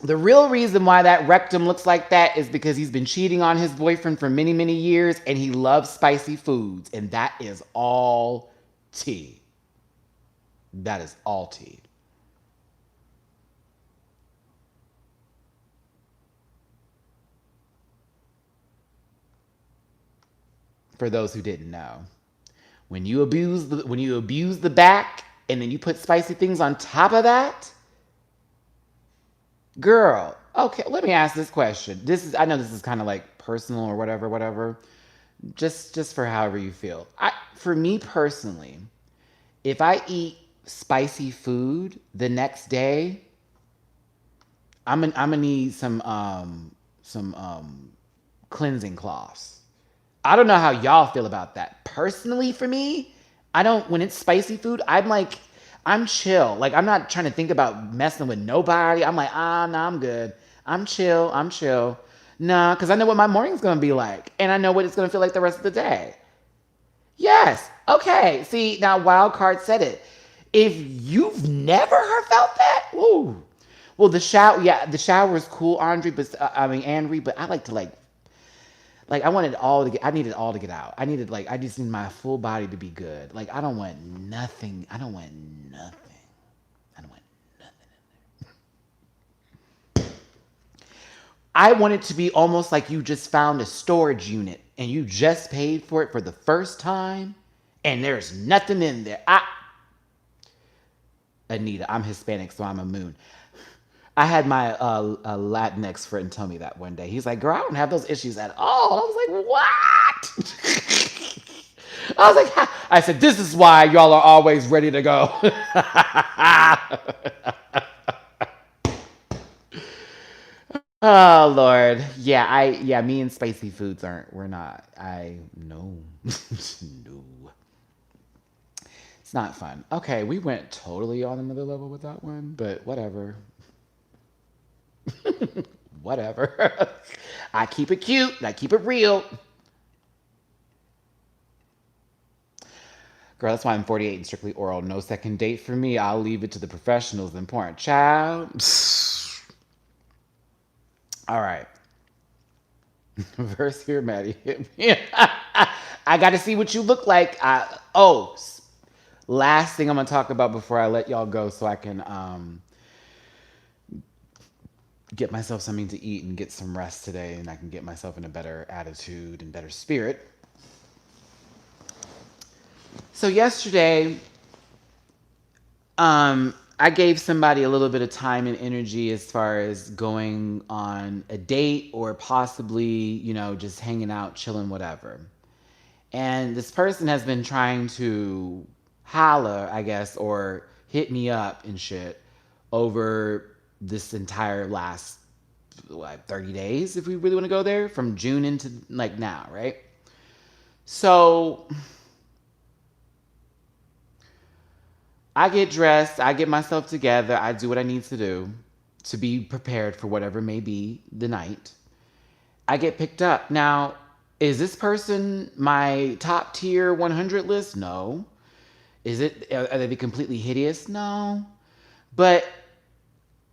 The real reason why that rectum looks like that is because he's been cheating on his boyfriend for many, many years and he loves spicy foods. And that is all tea. That is all tea. For those who didn't know. When you abuse the back and then you put spicy things on top of that, girl, okay, let me ask this question. I know this is kind of like personal or whatever, whatever. Just for however you feel. For me personally, if I eat spicy food the next day, I'm gonna need some cleansing cloths. I don't know how y'all feel about that. Personally, for me, I don't. When it's spicy food, I'm chill. Like, I'm not trying to think about messing with nobody. I'm like, nah, I'm good. I'm chill. I'm chill. Nah, because I know what my morning's gonna be like, and I know what it's gonna feel like the rest of the day. Yes. Okay. See, now Wildcard said it. If you've never felt that, ooh. Well, the shower is cool, Andre, but Andre, but I like to I wanted all to get. I needed all to get out. I just need my full body to be good. Like, I don't want nothing. I don't want nothing. I don't want nothing. I want it to be almost like you just found a storage unit and you just paid for it for the first time and there's nothing in there. Anita, I'm Hispanic, so I'm a moon. I had my Latinx friend tell me that one day. He's like, girl, I don't have those issues at all. I was like, what? I was like, I said, this is why y'all are always ready to go. Oh Lord. Yeah, me and spicy foods we're not. I no. No. It's not fun. Okay, we went totally on another level with that one, but whatever. Whatever. I keep it cute and I keep it real. Girl, that's why I'm 48 and strictly oral. No second date for me. I'll leave it to the professionals in porn. Child. All right. Verse here, Matty. I got to see what you look like. Last thing I'm going to talk about before I let y'all go so I can get myself something to eat and get some rest today and I can get myself in a better attitude and better spirit. So yesterday, I gave somebody a little bit of time and energy as far as going on a date or possibly, just hanging out, chilling, whatever. And this person has been trying to holler, I guess, or hit me up and shit over this entire last 30 days, if we really want to go there, from June into like now, right? So I get dressed, I get myself together, I do what I need to do to be prepared for whatever may be the night. I get picked up. Now, is this person my top tier 100 list? No. Are they completely hideous? No. But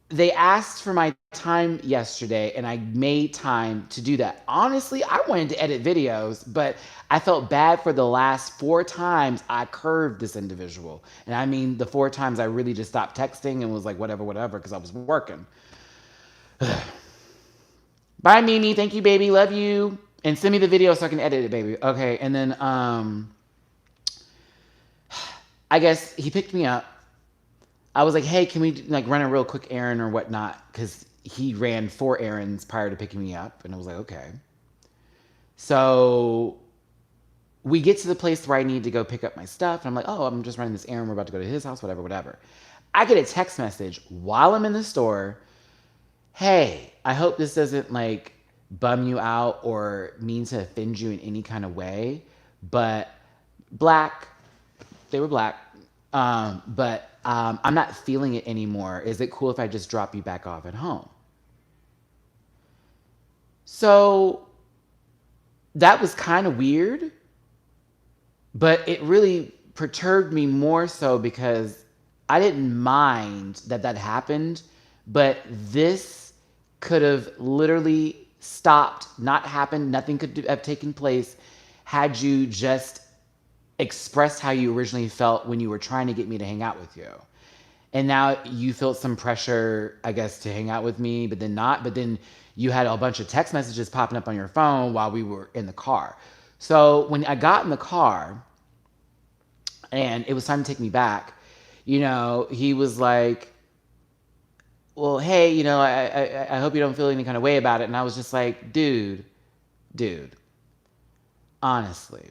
they asked for my time yesterday and I made time to do that. Honestly, I wanted to edit videos, but I felt bad for the last 4 times I curved this individual. And I mean, the 4 times I really just stopped texting and was like, whatever, because I was working. Bye, Mimi. Thank you, baby. Love you. And send me the video so I can edit it, baby. Okay. And then, I guess he picked me up. I was like, hey, can we run a real quick errand or whatnot? Because he ran 4 errands prior to picking me up. And I was like, okay. So we get to the place where I need to go pick up my stuff. And I'm like, oh, I'm just running this errand. We're about to go to his house, whatever. I get a text message while I'm in the store. Hey, I hope this doesn't bum you out or mean to offend you in any kind of way. But they were black. But I'm not feeling it anymore. Is it cool if I just drop you back off at home? So that was kind of weird, but it really perturbed me more so because I didn't mind that happened, but this could have literally stopped, not happened, nothing could have taken place had you just expressed how you originally felt when you were trying to get me to hang out with you. And now you felt some pressure, I guess, to hang out with me, but then not. But then you had a bunch of text messages popping up on your phone while we were in the car. So when I got in the car and it was time to take me back, he was like, well, hey, I hope you don't feel any kind of way about it. And I was just like, dude, honestly,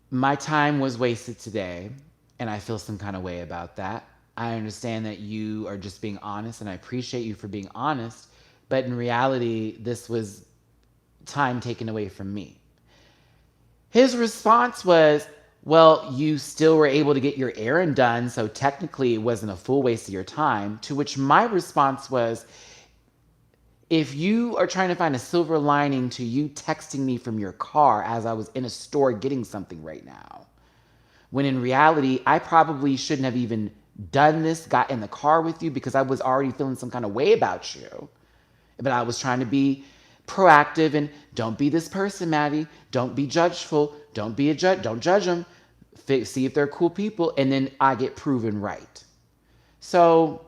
my time was wasted today, and I feel some kind of way about that. I understand that you are just being honest, and I appreciate you for being honest, but in reality, this was time taken away from me. His response was, well, you still were able to get your errand done, so technically it wasn't a full waste of your time, to which my response was, if you are trying to find a silver lining to you texting me from your car as I was in a store getting something right now, when in reality, I probably shouldn't have even done this, got in the car with you because I was already feeling some kind of way about you. But I was trying to be proactive and don't be this person, Matty. Don't be judgeful. Don't be a judge. Don't judge them. See if they're cool people. And then I get proven right. So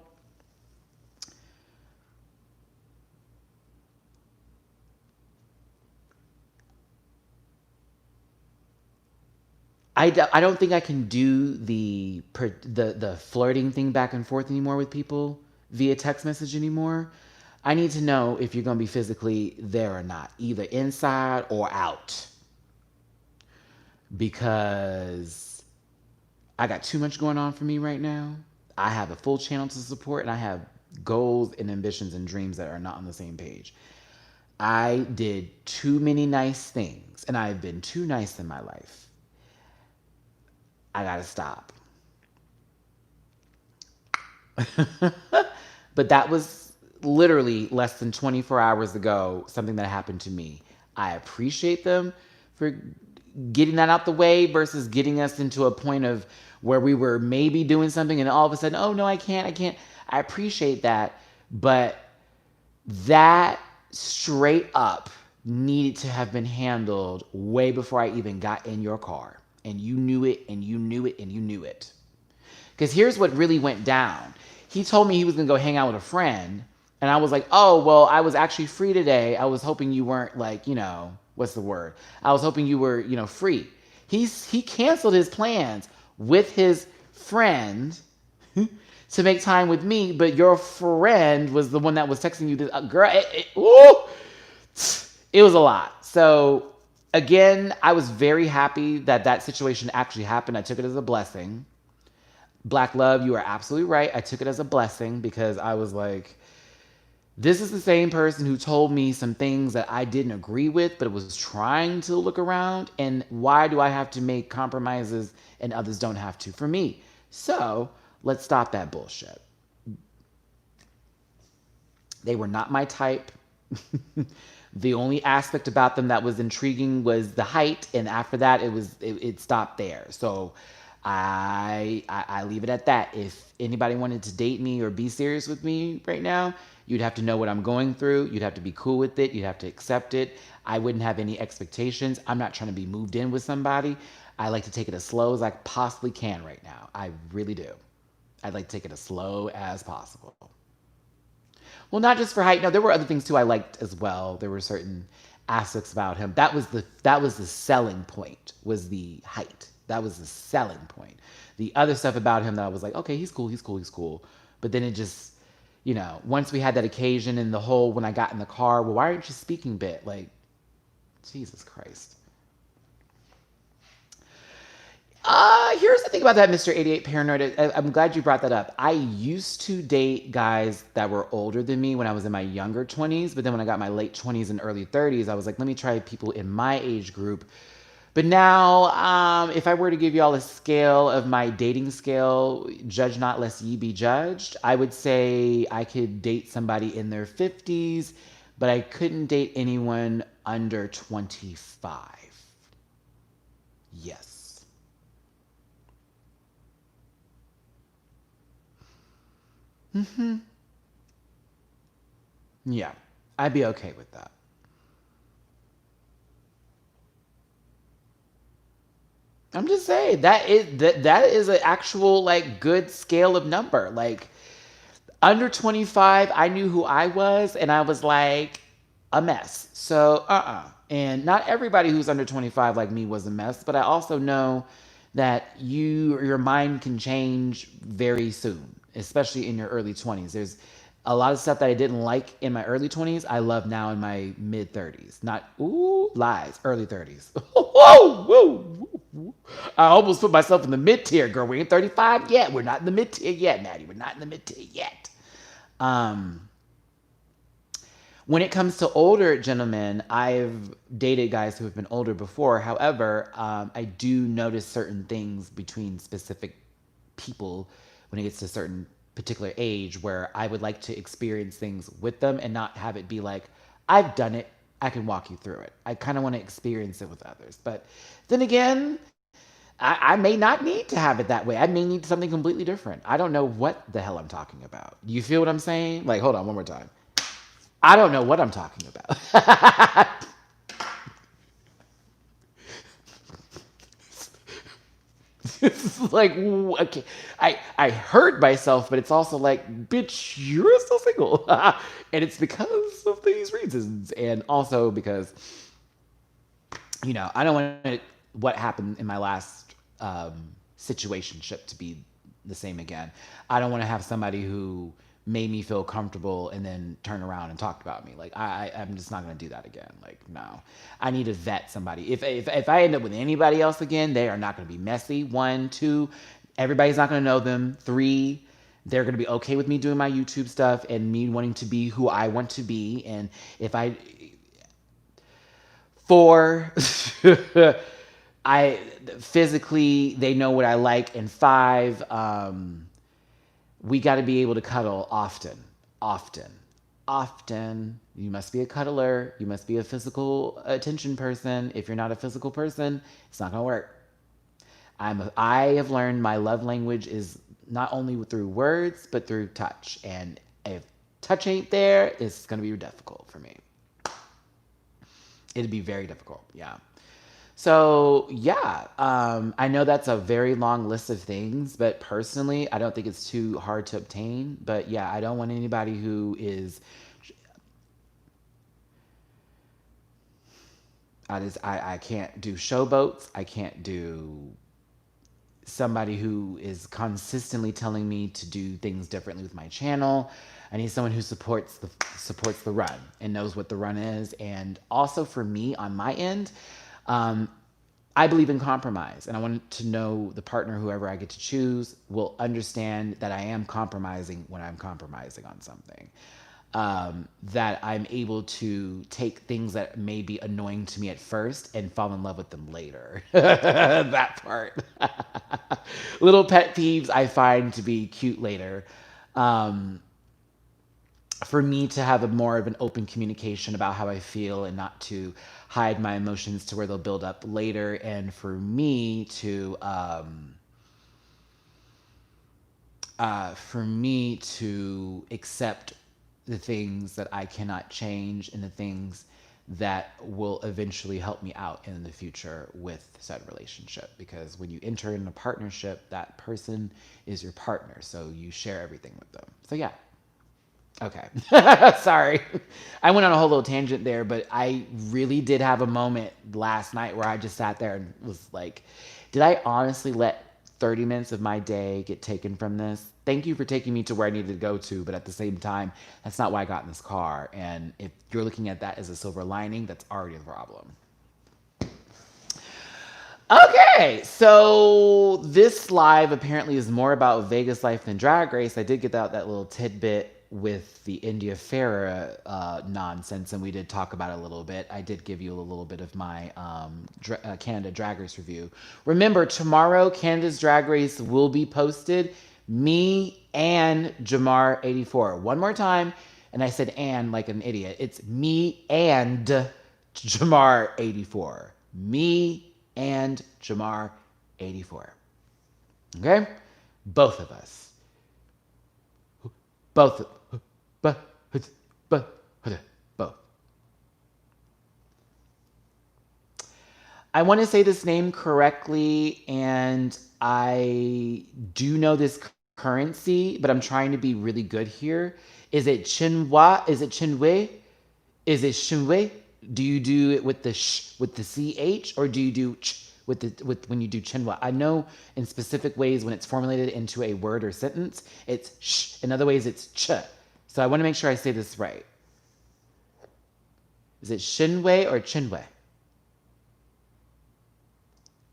I don't think I can do the flirting thing back and forth anymore with people via text message anymore. I need to know if you're going to be physically there or not, either inside or out, because I got too much going on for me right now. I have a full channel to support, and I have goals and ambitions and dreams that are not on the same page. I did too many nice things, and I've been too nice in my life. I gotta stop. But that was literally less than 24 hours ago, something that happened to me. I appreciate them for getting that out the way versus getting us into a point of where we were maybe doing something and all of a sudden, oh no, I can't. I appreciate that. But that straight up needed to have been handled way before I even got in your car. And you knew it, and you knew it, and you knew it. Because here's what really went down. He told me he was going to go hang out with a friend. And I was like, oh, well, I was actually free today. I was hoping you weren't like, what's the word? I was hoping you were, free. He canceled his plans with his friend to make time with me. But your friend was the one that was texting you this. Girl, it was a lot. So again, I was very happy that situation actually happened. I took it as a blessing. Black love, you are absolutely right. I took it as a blessing because I was like, this is the same person who told me some things that I didn't agree with, but was trying to look around. And why do I have to make compromises and others don't have to for me? So let's stop that bullshit. They were not my type. The only aspect about them that was intriguing was the height, and after that, it stopped there. So I leave it at that. If anybody wanted to date me or be serious with me right now, you'd have to know what I'm going through. You'd have to be cool with it. You'd have to accept it. I wouldn't have any expectations. I'm not trying to be moved in with somebody. I like to take it as slow as I possibly can right now. I really do. I'd like to take it as slow as possible. Well, not just for height. No, there were other things too I liked as well. There were certain aspects about him. That was the selling point, was the height. That was the selling point. The other stuff about him that I was like, okay, he's cool. But then it just, once we had that occasion and the whole, when I got in the car, well, why aren't you speaking bit? Like, Jesus Christ. Here's the thing about that Mr. 88 Paranoid. I'm glad you brought that up. I used to date guys that were older than me when I was in my younger 20s, but then when I got my late 20s and early 30s, I was like, let me try people in my age group. But now, if I were to give y'all a scale of my dating scale, judge not lest ye be judged, I would say I could date somebody in their 50s, but I couldn't date anyone under 25. Yes. Yeah, I'd be okay with that. I'm just saying that is an actual like good scale of number. Like under 25, I knew who I was, and I was like a mess. So and not everybody who's under 25 like me was a mess, but I also know that your mind can change very soon, especially in your early 20s. There's a lot of stuff that I didn't like in my early 20s, I love now in my mid 30s. Not lies, early 30s. Whoa. I almost put myself in the mid tier, girl. We ain't 35 yet. We're not in the mid tier yet, Maddie. We're not in the mid tier yet. Um, when it comes to older gentlemen, I've dated guys who have been older before. However, I do notice certain things between specific people when it gets to a certain particular age where I would like to experience things with them and not have it be like, I've done it, I can walk you through it. I kind of want to experience it with others. But then again, I may not need to have it that way. I may need something completely different. I don't know what the hell I'm talking about. You feel what I'm saying? Like, hold on, one more time. I don't know what I'm talking about. It's like, okay, I heard myself, but it's also like, bitch, you're still single. And it's because of these reasons. And also because, I don't want what happened in my last situationship to be the same again. I don't want to have somebody who made me feel comfortable and then turn around and talk about me. Like I'm just not gonna do that again. Like no, I need to vet somebody. If I end up with anybody else again, they are not gonna be messy. One, two, everybody's not gonna know them. Three, they're gonna be okay with me doing my YouTube stuff and me wanting to be who I want to be. And if I four, I physically they know what I like. And five, we got to be able to cuddle often, often, often. You must be a cuddler. You must be a physical attention person. If you're not a physical person, it's not gonna work. I have learned my love language is not only through words but through touch. And if touch ain't there, it's gonna be difficult for me. It'd be very difficult. Yeah. So yeah, I know that's a very long list of things, but personally, I don't think it's too hard to obtain. But yeah, I don't want anybody who is. I can't do showboats. I can't do somebody who is consistently telling me to do things differently with my channel. I need someone who supports the run and knows what the run is. And also for me on my end, I believe in compromise, and I want to know the partner, whoever I get to choose, will understand that I am compromising when I'm compromising on something. That I'm able to take things that may be annoying to me at first and fall in love with them later. That part. Little pet peeves I find to be cute later. For me to have a more of an open communication about how I feel and not to hide my emotions to where they'll build up later, and for me to accept the things that I cannot change and the things that will eventually help me out in the future with said relationship. Because when you enter in a partnership, that person is your partner, so you share everything with them. So yeah. Okay. Sorry. I went on a whole little tangent there, but I really did have a moment last night where I just sat there and was like, did I honestly let 30 minutes of my day get taken from this? Thank you for taking me to where I needed to go to, but at the same time, that's not why I got in this car. And if you're looking at that as a silver lining, that's already a problem. Okay, so this live apparently is more about Vegas life than Drag Race. I did get that little tidbit with the India Farah nonsense, and we did talk about it a little bit. I did give you a little bit of my Canada Drag Race review. Remember, tomorrow Canada's Drag Race will be posted. Me and Jamar84. One more time, and I said "and" like an idiot. It's me and Jamar84. Me and Jamar84. Okay? Both of us. Both. Both. I want to say this name correctly, and I do know this currency, but I'm trying to be really good here. Is it Chinwa? Is it Chinwe? Is it Shinwe? Do you do it with the with the ch, or do you do ch with when you do Chinwa? I know in specific ways when it's formulated into a word or sentence, it's sh. In other ways, it's ch. So I want to make sure I say this right. Is it Shinwe or Chinwe?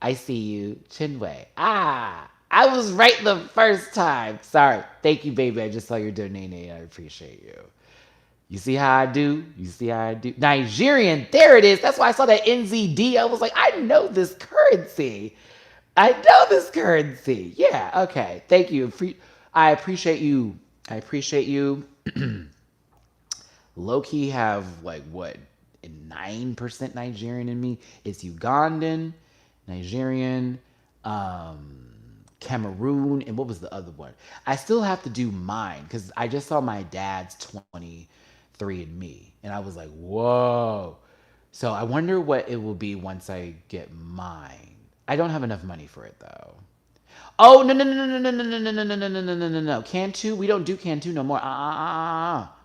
I see you, Chinwe. Ah, I was right the first time. Sorry. Thank you, baby. I just saw your donate. I appreciate you. You see how I do? You see how I do? Nigerian, there it is. That's why I saw that NZD. I was like, I know this currency. I know this currency. Yeah, okay. Thank you. I appreciate you. I appreciate you. Low-key have like what? 9% Nigerian in me. It's Ugandan, Nigerian, Cameroon, and what was the other one? I still have to do mine because I just saw my dad's 23andMe, and I was like, whoa. So I wonder what it will be once I get mine. I don't have enough money for it though. Oh no no no no no no no no no no no no no no no no! Cantu, we don't do Cantu no more.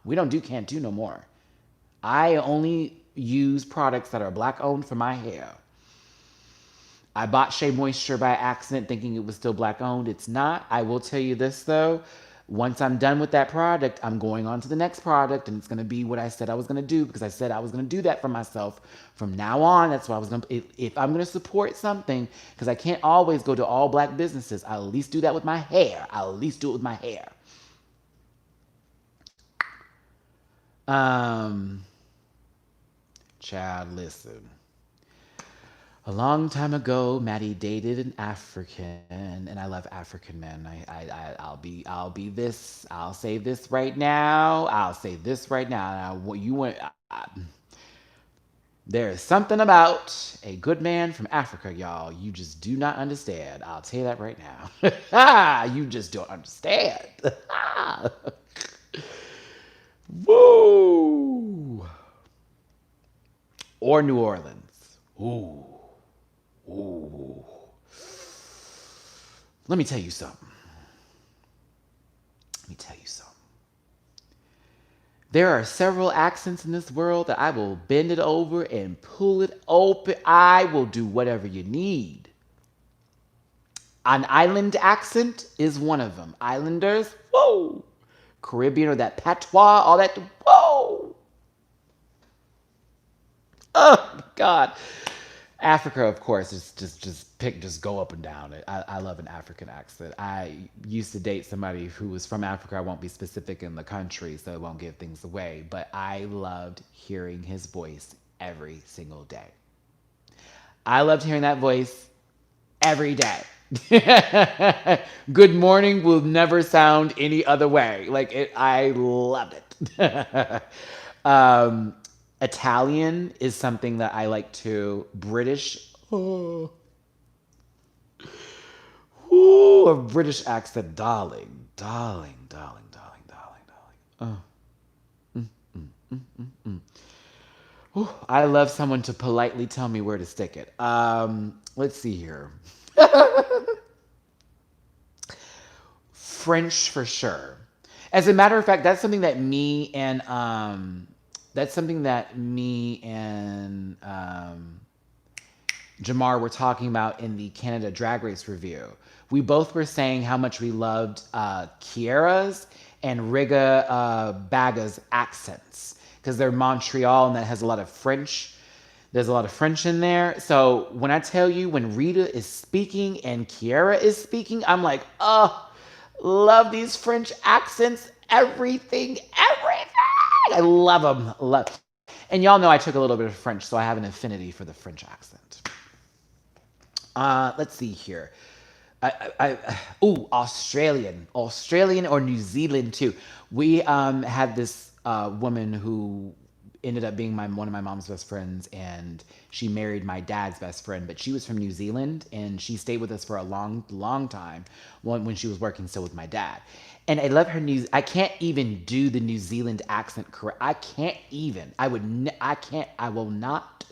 We don't do Cantu no more. I only use products that are black owned for my hair. I bought Shea Moisture by accident thinking it was still black owned. It's not. I will tell you this though. Once I'm done with that product, I'm going on to the next product and it's going to be what I said I was going to do because I said I was going to do that for myself. From now on, that's what I was going to, if I'm going to support something, because I can't always go to all black businesses, I'll at least do that with my hair. I'll at least do it with my hair. Um, Child, listen. A long time ago, Matty dated an African, and I love African men. I'll be this. I'll say this right now. I'll say this right now. Now, what you want? There is something about a good man from Africa, y'all. You just do not understand. I'll tell you that right now. You just don't understand. Woo! Or New Orleans. Ooh. Ooh. Let me tell you something. Let me tell you something. There are several accents in this world that I will bend it over and pull it open. I will do whatever you need. An island accent is one of them. Islanders, whoa. Caribbean or that patois, all that, whoa. Oh, God. Africa, of course, is just go up and down. I love an African accent. I used to date somebody who was from Africa. I won't be specific in the country, so it won't give things away. But I loved hearing his voice every single day. I loved hearing that voice every day. Good morning will never sound any other way. Like it, I love it. um, Italian is something that I like to. British. Oh, ooh, a British accent, darling, darling, darling, darling, darling, darling. Ooh, I love someone to politely tell me where to stick it. Let's see here. French for sure. As a matter of fact, that's something that me and Jamar were talking about in the Canada Drag Race review. We both were saying how much we loved Kiera's and Riga Baga's accents because they're Montreal and that has a lot of French. There's a lot of French in there. So when I tell you, when Rita is speaking and Kiera is speaking, I'm like, oh, love these French accents. Everything, everything. I love them. Love. And y'all know I took a little bit of French, so I have an affinity for the French accent. Let's see here. Australian or New Zealand too. We had this woman who ended up being one of my mom's best friends, and she married my dad's best friend. But she was from New Zealand, and she stayed with us for a long, long time when she was working still with my dad. And I love her I can't even do the New Zealand accent correct. I can't even. I can't. I will not.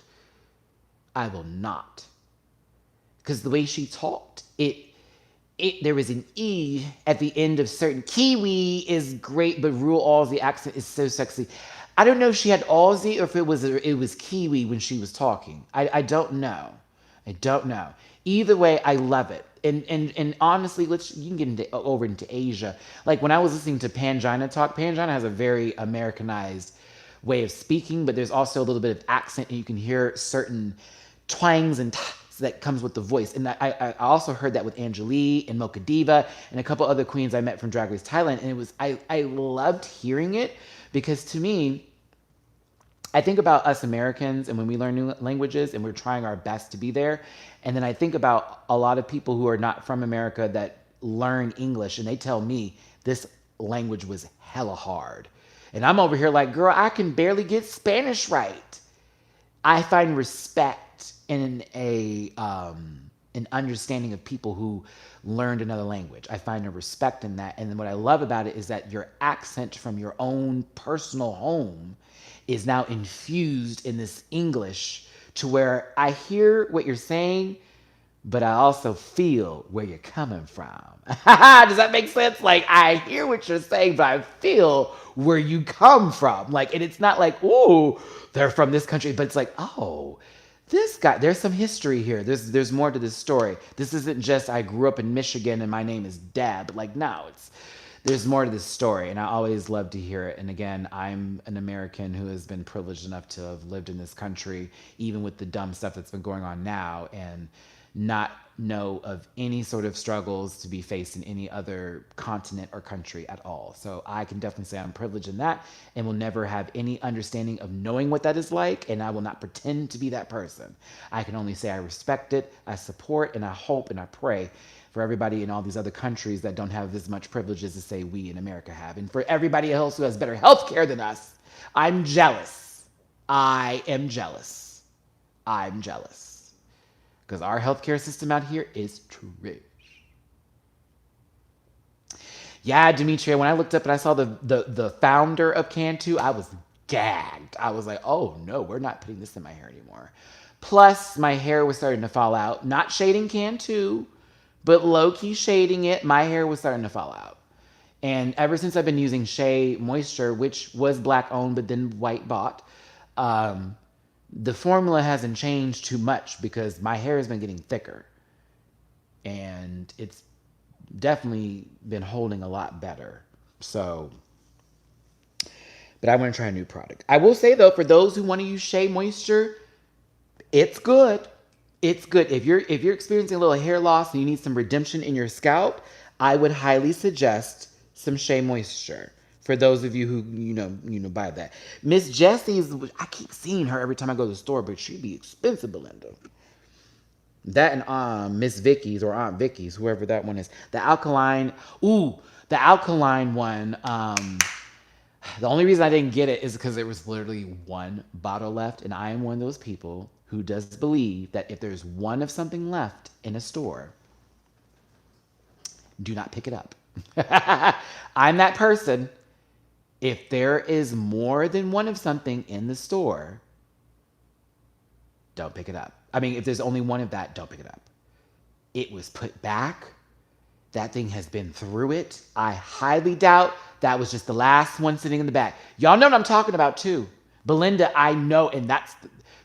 I will not. Because the way she talked, there was an E at the end of certain. Kiwi is great, but Rural Aussie accent is so sexy. I don't know if she had Aussie or if it was Kiwi when she was talking. I don't know. I don't know. Either way, I love it. And honestly, you can get over into Asia. Like when I was listening to Pangina talk, Pangina has a very Americanized way of speaking, but there's also a little bit of accent, and you can hear certain twangs and that comes with the voice. And I also heard that with Angelie and Mocha Diva and a couple other queens I met from Drag Race Thailand. And I loved hearing it because to me, I think about us Americans and when we learn new languages and we're trying our best to be there. And then I think about a lot of people who are not from America that learn English and they tell me this language was hella hard. And I'm over here like, girl, I can barely get Spanish right. I find respect in an understanding of people who learned another language. I find a respect in that. And then what I love about it is that your accent from your own personal home is now infused in this English to where I hear what you're saying, but I also feel where you're coming from. Does that make sense? Like, I hear what you're saying, but I feel where you come from. Like, and it's not like, ooh, they're from this country, but it's like, oh, this guy, there's some history here. There's more to this story. This isn't just I grew up in Michigan and my name is Deb. Like, no, there's more to this story, and I always love to hear it. And again, I'm an American who has been privileged enough to have lived in this country, even with the dumb stuff that's been going on now, and not know of any sort of struggles to be faced in any other continent or country at all. So I can definitely say I'm privileged in that, and will never have any understanding of knowing what that is like, and I will not pretend to be that person. I can only say I respect it, I support, and I hope and I pray for everybody in all these other countries that don't have as much privileges as say we in America have. And for everybody else who has better health care than us, I'm jealous. I am jealous. I'm jealous. Because our healthcare system out here is trash. Yeah, Demetria, when I looked up and I saw the founder of Cantu, I was gagged. I was like, oh no, we're not putting this in my hair anymore. Plus, my hair was starting to fall out. Not shading Cantu, but low-key shading it, my hair was starting to fall out. And ever since I've been using Shea Moisture, which was black-owned but then white-bought, the formula hasn't changed too much because my hair has been getting thicker. And it's definitely been holding a lot better. So, but I want to try a new product. I will say, though, for those who want to use Shea Moisture, it's good. It's good. If you're experiencing a little hair loss and you need some redemption in your scalp, I would highly suggest some Shea Moisture. For those of you who buy that. Miss Jessie's, I keep seeing her every time I go to the store, but she be expensive, Belinda. That and Miss Vicky's or Aunt Vicky's, whoever that one is. The alkaline one. The only reason I didn't get it is because there was literally one bottle left, and I am one of those people who does believe that if there's one of something left in a store, do not pick it up. I'm that person. If there is more than one of something in the store, don't pick it up. I mean, if there's only one of that, don't pick it up. It was put back. That thing has been through it. I highly doubt that was just the last one sitting in the back. Y'all know what I'm talking about too. Belinda, I know, and that's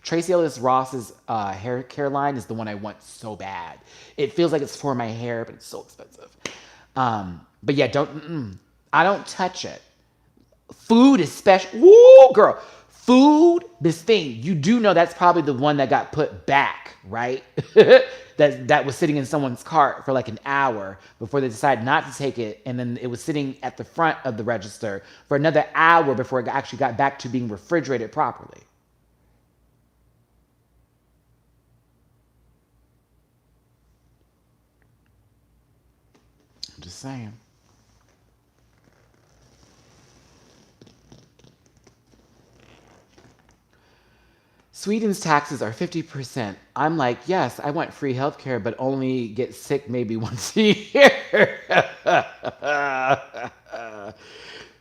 Tracy Ellis Ross's hair care line is the one I want so bad. It feels like it's for my hair, but it's so expensive. But yeah, I don't touch it. Food is special. Woo, girl. Food, this thing, you do know that's probably the one that got put back, right? that was sitting in someone's cart for like an hour before they decided not to take it. And then it was sitting at the front of the register for another hour before it actually got back to being refrigerated properly. I'm just saying. Sweden's taxes are 50%. I'm like, yes, I want free healthcare, but only get sick maybe once a year.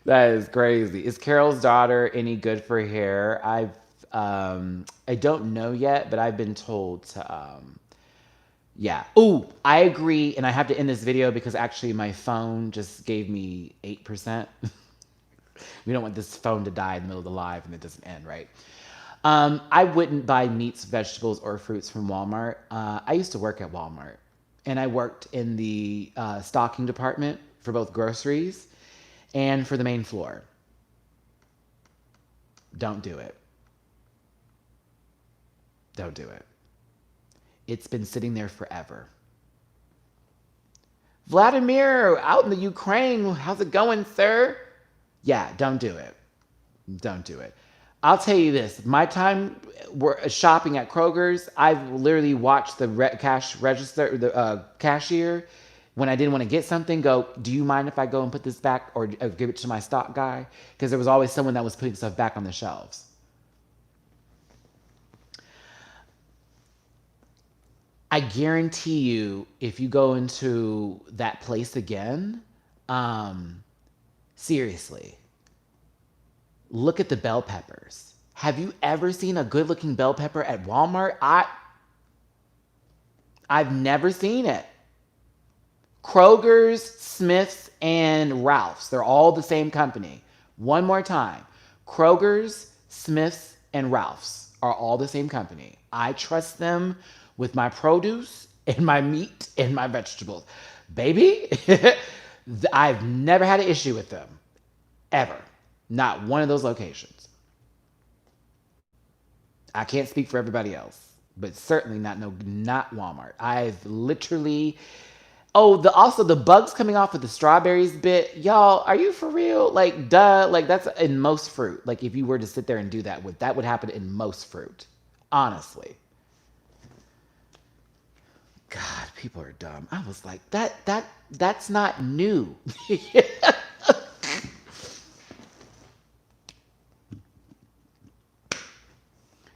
That is crazy. Is Carol's daughter any good for hair? I don't know yet, but I've been told to, yeah. Ooh, I agree, and I have to end this video because actually my phone just gave me 8%. We don't want this phone to die in the middle of the live and it doesn't end, right? I wouldn't buy meats, vegetables, or fruits from Walmart. I used to work at Walmart, and I worked in the stocking department for both groceries and for the main floor. Don't do it. Don't do it. It's been sitting there forever. Vladimir, out in the Ukraine, how's it going, sir? Yeah, don't do it. Don't do it. I'll tell you this. My time shopping at Kroger's, I've literally watched the cash register, the cashier, when I didn't want to get something, go, do you mind if I go and put this back or give it to my stock guy? Because there was always someone that was putting stuff back on the shelves. I guarantee you, if you go into that place again, seriously, look at the bell peppers. Have you ever seen a good-looking bell pepper at Walmart? I've never seen it. Kroger's, Smith's, and Ralph's. They're all the same company. One more time. Kroger's, Smith's, and Ralph's are all the same company. I trust them with my produce and my meat and my vegetables. Baby, I've never had an issue with them. Ever. Not one of those locations. I can't speak for everybody else, but certainly not Walmart. I've literally also the bugs coming off of the strawberries bit. Y'all, are you for real? Like, duh. Like, that's in most fruit. Like, if you were to sit there and do that would happen in most fruit. Honestly. God, people are dumb. I was like, that's not new.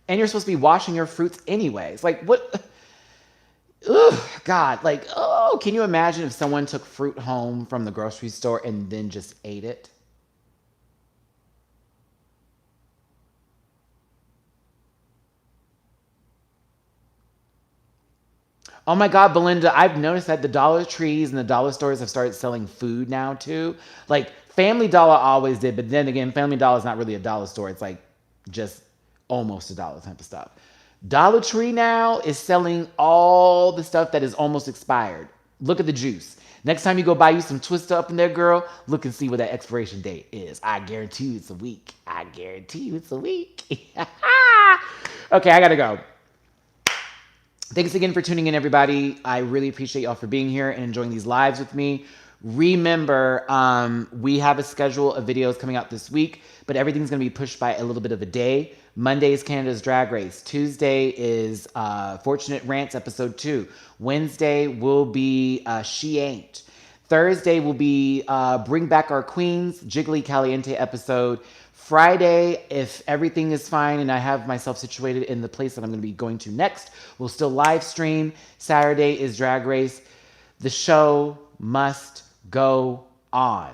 And you're supposed to be washing your fruits anyways. Like, what? Ugh, God, like, oh, can you imagine if someone took fruit home from the grocery store and then just ate it? Oh my God, Belinda, I've noticed that the Dollar Trees and the dollar stores have started selling food now too. Like Family Dollar always did, but then again, Family Dollar is not really a dollar store. It's like just almost a dollar type of stuff. Dollar Tree now is selling all the stuff that is almost expired. Look at the juice. Next time you go buy you some Twister up in there, girl, look and see what that expiration date is. I guarantee you it's a week. I guarantee you it's a week. Okay, I gotta go. Thanks again for tuning in, everybody. I really appreciate y'all for being here and enjoying these lives with me. Remember, we have a schedule of videos coming out this week, but everything's going to be pushed by a little bit of a day. Monday is Canada's Drag Race. Tuesday is Fortunate Rants episode 2. Wednesday will be She Ain't. Thursday will be Bring Back Our Queens, Jiggly Caliente episode. Friday, if everything is fine and I have myself situated in the place that I'm going to be going to next, we'll still live stream. Saturday is Drag Race. The show must go on.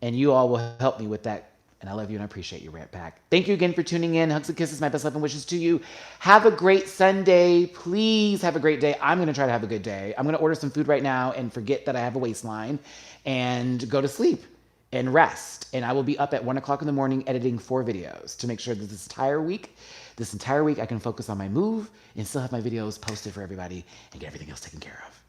And you all will help me with that. And I love you and I appreciate you, Rant Pack. Thank you again for tuning in. Hugs and kisses, my best love and wishes to you. Have a great Sunday. Please have a great day. I'm going to try to have a good day. I'm going to order some food right now and forget that I have a waistline and go to sleep and rest. And I will be up at 1 o'clock in the morning editing 4 videos to make sure that this entire week I can focus on my move and still have my videos posted for everybody and get everything else taken care of.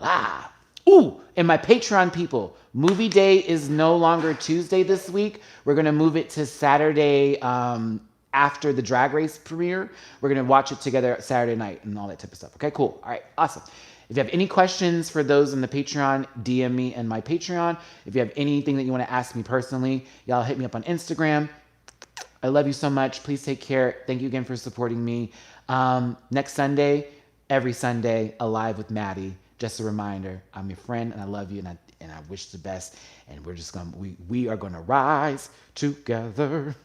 Ah. Ooh, and my Patreon people, movie day is no longer Tuesday this week. We're going to move it to Saturday after the Drag Race premiere. We're going to watch it together Saturday night and all that type of stuff. Okay, cool. All right, awesome. If you have any questions for those in the Patreon, DM me and my Patreon. If you have anything that you want to ask me personally, y'all hit me up on Instagram. I love you so much. Please take care. Thank you again for supporting me. Next Sunday, every Sunday, Alive with Matty. Just a reminder, I'm your friend and I love you and I wish the best. And we're just we are gonna rise together.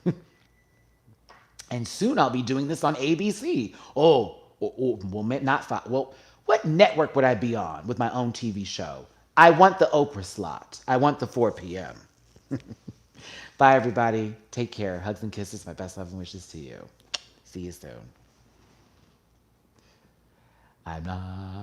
And soon I'll be doing this on ABC. Well, not five. Well, what network would I be on with my own TV show? I want the Oprah slot. I want the 4 p.m. Bye, everybody. Take care. Hugs and kisses. My best love and wishes to you. See you soon. I'm not.